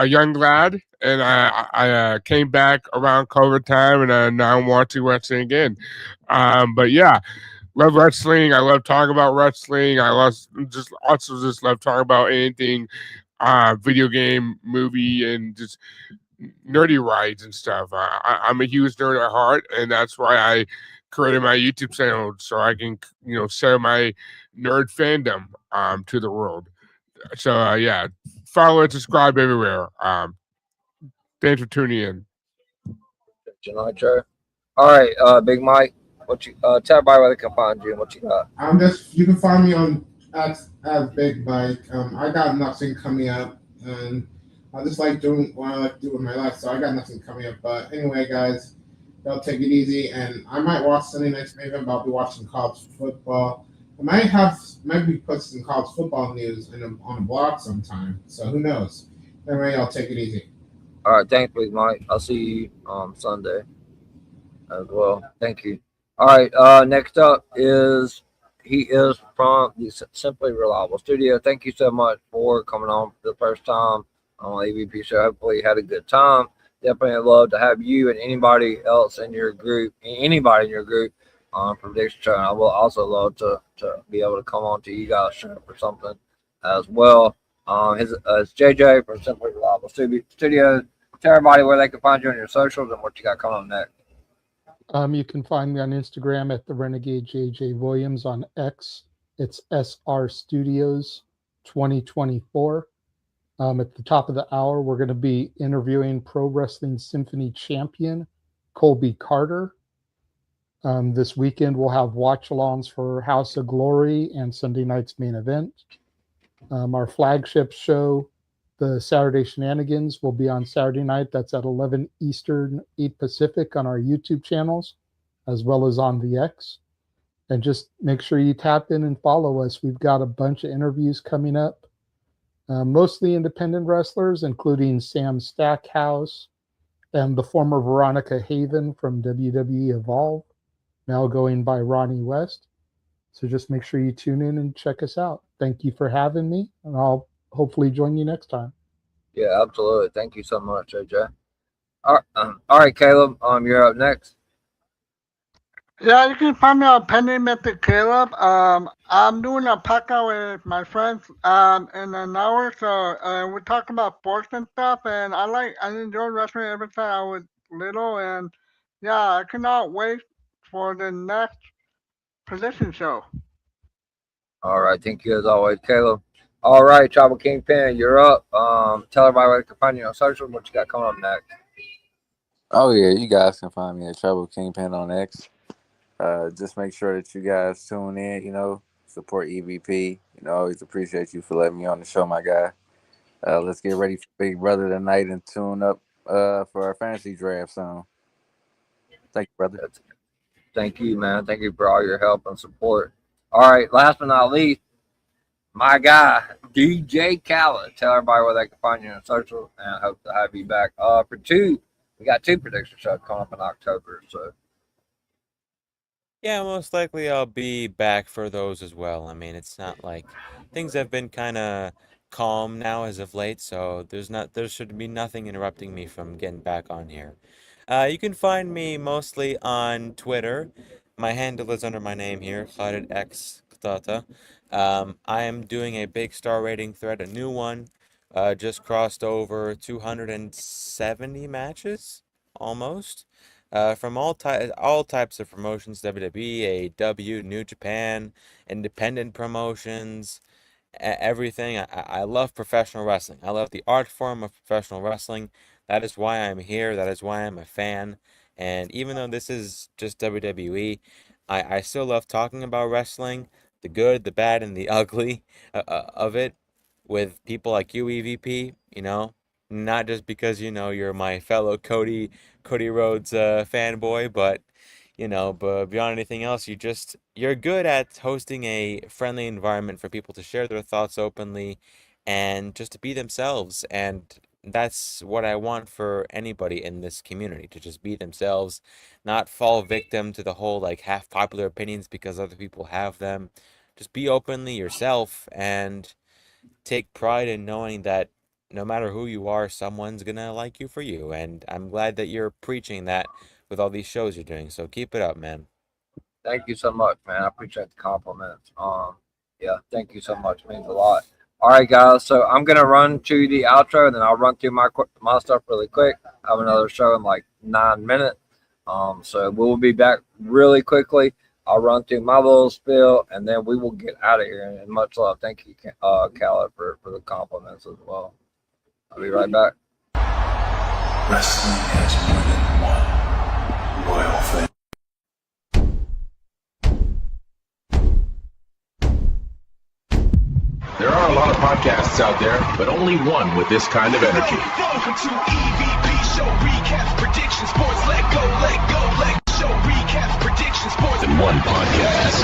young lad, and I came back around COVID time, and now I'm watching wrestling again. But yeah, love wrestling. I love talking about wrestling. I just love talking about anything, video game, movie, and just nerdy rides and stuff. I'm a huge nerd at heart, and that's why I created my YouTube channel, so I can share my nerd fandom to the world. So yeah, follow and subscribe everywhere. Thanks for tuning in. Nitro. All right, Big Mike. What you tell everybody where they can find you and what you got? You can find me on as Big Mike. I got nothing coming up, and I just like doing what I like to do in my life, so I got nothing coming up. But anyway, guys, y'all take it easy, and I might watch Sunday Night's Main Event, but I'll be watching college football. I might be putting some college football news on a blog sometime, so who knows? Anyway, I'll take it easy. All right, thanks, Big Mike. I'll see you on Sunday as well. Thank you. All right, next up is from the Simply Reliable Studio. Thank you so much for coming on for the first time on the AVP show. Hopefully you had a good time. Definitely love to have you and anybody else in your group, on Prediction Show. And I will also love to be able to come on to you guys' show for something as well. It's JJ from Simply Reliable Studio. Tell everybody where they can find you on your socials and what you got coming on next. You can find me on Instagram at the Renegade JJ Williams. On X, it's SR Studios 2024. At the top of the hour, we're going to be interviewing Pro Wrestling Symphony champion Colby Carter. This weekend, we'll have watch-alongs for House of Glory and Sunday night's main event. Our flagship show, the Saturday Shenanigans, will be on Saturday night. That's at 11 Eastern, 8 Pacific on our YouTube channels, as well as on the X. And just make sure you tap in and follow us. We've got a bunch of interviews coming up, mostly independent wrestlers, including Sam Stackhouse and the former Veronica Haven from WWE Evolve, now going by Ronnie West. So just make sure you tune in and check us out. Thank you for having me, and I'll hopefully join you next time. Yeah, absolutely. Thank you so much, AJ. All right, Caleb, you're up next. Yeah, you can find me on Penny Mythic Caleb. I'm doing a podcast with my friends in an hour, so we're talking about sports and stuff. And I enjoyed wrestling ever since I was little, and yeah, I cannot wait for the next prediction show. All right, thank you as always, Caleb. All right, Tribal Kingpin, you're up. Tell everybody where they can find you on social. What you got coming up next? Oh yeah, you guys can find me at Trouble Kingpin on X. Just make sure that you guys tune in, support EVP. Always appreciate you for letting me on the show, my guy. Let's get ready for Big Brother tonight and tune up for our fantasy draft soon. Thank you, brother. Thank you, man. Thank you for all your help and support. All right, last but not least, my guy, DJ Khaled. Tell everybody where they can find you on social, and I hope to have you back. We got 2 prediction shows coming up in October, so. Yeah, most likely I'll be back for those as well. I mean, it's not like things have been kind of calm now as of late, so there should be nothing interrupting me from getting back on here. You can find me mostly on Twitter. My handle is under my name here, Khaled X Qtata. I am doing a big star rating thread, a new one. Just crossed over 270 matches, almost. From all types of promotions, WWE, AEW, New Japan, independent promotions, everything. I love professional wrestling. I love the art form of professional wrestling. That is why I'm here. That is why I'm a fan. And even though this is just WWE, I still love talking about wrestling, the good, the bad, and the ugly of it with people like you, EVP, not just because, you're my fellow Cody Rhodes fanboy, but beyond anything else, you're good at hosting a friendly environment for people to share their thoughts openly and just to be themselves. And that's what I want for anybody in this community, to just be themselves, not fall victim to the whole like half popular opinions because other people have them. Just be openly yourself and take pride in knowing that no matter who you are, someone's gonna like you for you. And I'm glad that you're preaching that with all these shows you're doing. So keep it up, man. Thank you so much, man. I appreciate the compliments. Yeah, thank you so much. It means a lot. All right, guys. So I'm gonna run to the outro, and then I'll run through my stuff really quick. I have another show in like 9 minutes. So we'll be back really quickly. I'll run through my little spiel, and then we will get out of here. And much love. Thank you, Khaled, for the compliments as well. I'll be right back. Wrestling has more than one royal family. There are a lot of podcasts out there, but only one with this kind of energy. Welcome to EVP Show Recaps Predictions Sports. Let go, Show Recaps Predictions Sports. In one podcast.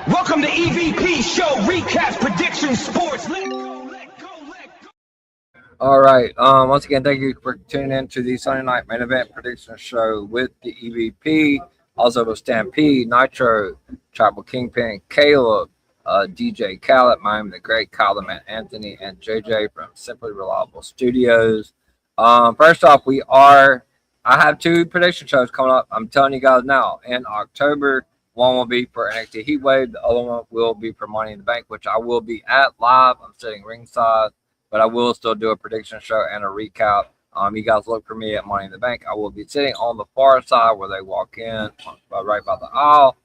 Welcome to EVP Show Recaps Predictions Sports. Let go. All right. Once again, thank you for tuning in to the Sunday Night Main Event Prediction Show with the EVP, also with Stampede, Nitro, Tribal Kingpin, Caleb, DJ Khaled, Miami the Great, Kyle the Man Anthony, and JJ from Simply Reliable Studios. First off, I have 2 prediction shows coming up. I'm telling you guys now. In October, one will be for NXT Heatwave. The other one will be for Money in the Bank, which I will be at live. I'm sitting ringside, but I will still do a prediction show and a recap. You guys look for me at Money in the Bank. I will be sitting on the far side where they walk in, right by the aisle,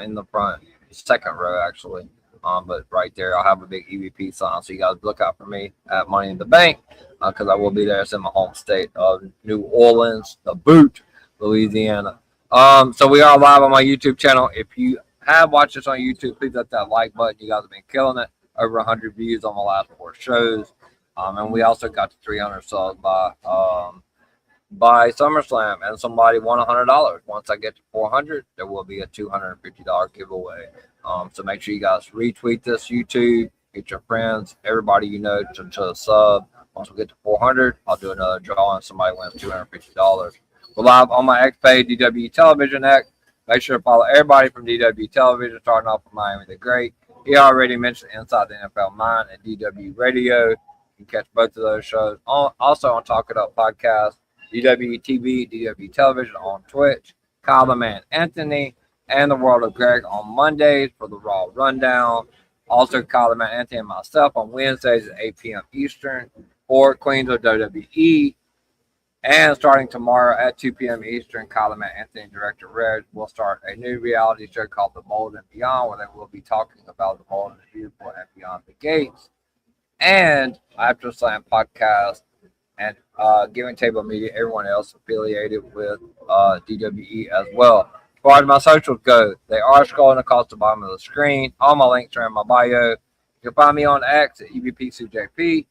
in the front, second row actually. But right there, I'll have a big EVP sign, so you guys look out for me at Money in the Bank, because I will be there. It's in my home state of New Orleans, the boot, Louisiana. So we are live on my YouTube channel. If you have watched this on YouTube, please hit that like button. You guys have been killing it. Over 100 views on my last 4 shows. And we also got to 300 subs by SummerSlam, and somebody won $100. Once I get to 400, there will be a $250 giveaway. So make sure you guys retweet this YouTube, get your friends, everybody you know to sub. Once we get to 400, I'll do another draw and somebody wins $250. We're live on my X page, DW Television X. Make sure to follow everybody from DW Television, starting off with Miami the Great. He already mentioned Inside the NFL Mind and DW Radio. You can catch both of those shows. Also on Talk It Up Podcast, DW TV, DW Television on Twitch, Kyle the Man Anthony, and the World of Greg on Mondays for the Raw Rundown. Also, Kyle the Man Anthony and myself on Wednesdays at 8 p.m. Eastern for Queens of WWE. And starting tomorrow at 2 p.m. Eastern, Kyle the Man Anthony and Director Reg will start a new reality show called The Bold and Beyond, where they will be talking about the bold and beautiful and beyond the gates. And After Slam Podcast and Giving Table Media, everyone else affiliated with DWE as well. As far as my socials go, they are scrolling across the bottom of the screen. All my links are in my bio. You can find me on X at EVP2JP.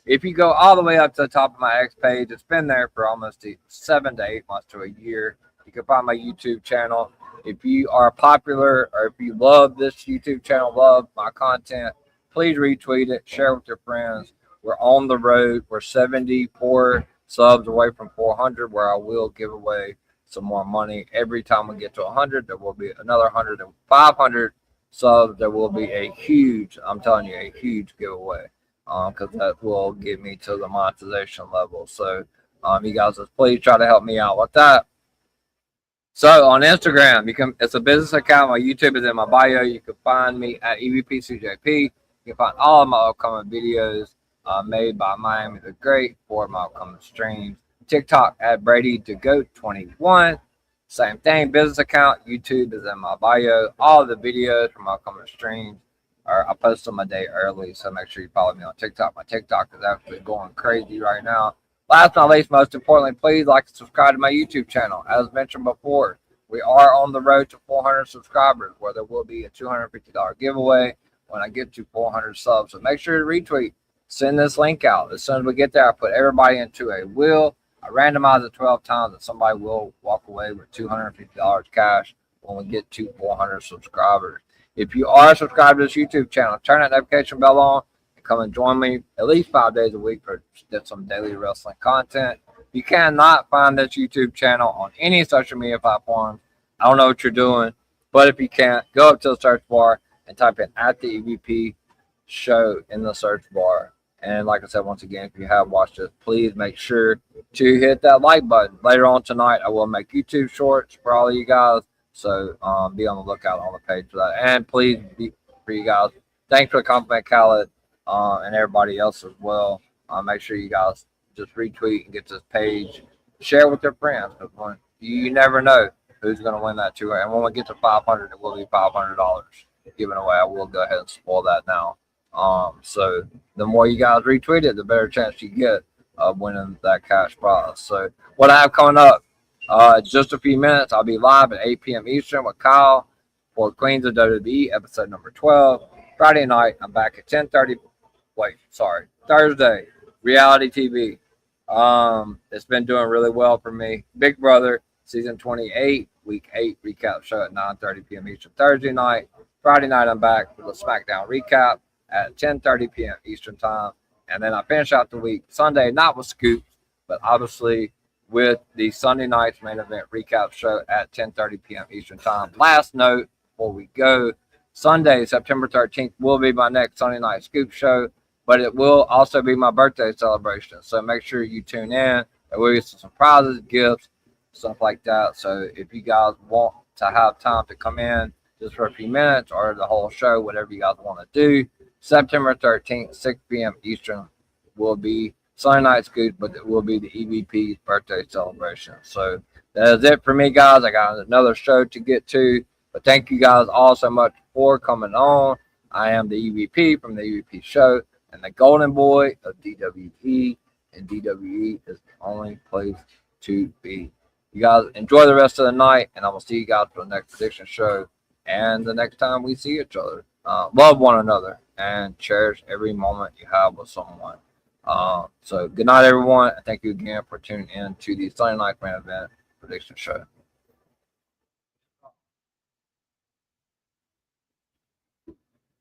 If you go all the way up to the top of my X page, it's been there for almost 7 to 8 months to a year. You can find my YouTube channel. If you are popular or if you love this YouTube channel, love my content, please retweet it, share with your friends. We're on the road. We're 74 subs away from 400, where I will give away some more money. Every time we get to 100, there will be another 100 and 500 subs. There will be a huge, I'm telling you, a huge giveaway. Because that will get me to the monetization level. So, you guys just please try to help me out with that. So on Instagram, it's a business account. My YouTube is in my bio. You can find me at EVP2JP. You can find all of my upcoming videos made by Miami the Great for my upcoming streams. TikTok at Brady the Goat 21. Same thing, business account. YouTube is in my bio. All of the videos from my upcoming streams. I post them a day early, so make sure you follow me on TikTok. My TikTok is actually going crazy right now. Last but not least, most importantly, please like and subscribe to my YouTube channel. As mentioned before, we are on the road to 400 subscribers, where there will be a $250 giveaway when I get to 400 subs. So make sure to retweet. Send this link out. As soon as we get there, I put everybody into a wheel. I randomize it 12 times, and somebody will walk away with $250 cash when we get to 400 subscribers. If you are subscribed to this YouTube channel, turn that notification bell on and come and join me at least 5 days a week for some daily wrestling content. You cannot find this YouTube channel on any social media platforms. I don't know what you're doing, but if you can't, go up to the search bar and type in at the EVP show in the search bar. And like I said, once again, if you have watched this, please make sure to hit that like button. Later on tonight, I will make YouTube shorts for all of you guys. So be on the lookout on the page for that. And please, for you guys, thanks for the compliment, Khaled, and everybody else as well. Make sure you guys just retweet and get this page. Share with your friends, because you never know who's going to win that too. And when we get to 500, it will be $500 given away. I will go ahead and spoil that now. So the more you guys retweet it, the better chance you get of winning that cash prize. So what I have coming up, just a few minutes, I'll be live at 8 p.m. Eastern with Kyle for Queens of WWE, episode number 12. Friday night, I'm back at 10:30. Thursday, reality TV. It's been doing really well for me. Big Brother, season 28, week 8 recap show at 9:30 p.m. Eastern Thursday night. Friday night, I'm back with a SmackDown recap at 10:30 p.m. Eastern time. And then I finish out the week Sunday, not with Scoop, but obviously with the Sunday night's main event recap show at 10:30 p.m. Eastern time. Last note before we go, Sunday, September 13th will be my next Sunday night Scoop show, but it will also be my birthday celebration. So make sure you tune in. There will be some surprises, gifts, stuff like that. So if you guys want to have time to come in just for a few minutes or the whole show, whatever you guys want to do, September 13th, 6 p.m. Eastern will be Sunday night Scoop, but it will be the EVP's birthday celebration. So that is it for me, guys. I got another show to get to, but thank you guys all so much for coming on. I am the EVP from the EVP show and the golden boy of DWE, and DWE is the only place to be. You guys enjoy the rest of the night, and I will see you guys for the next prediction show and the next time we see each other. Love one another and cherish every moment you have with someone. So good night, everyone, and thank you again for tuning in to the Sunday Night Main Event prediction show.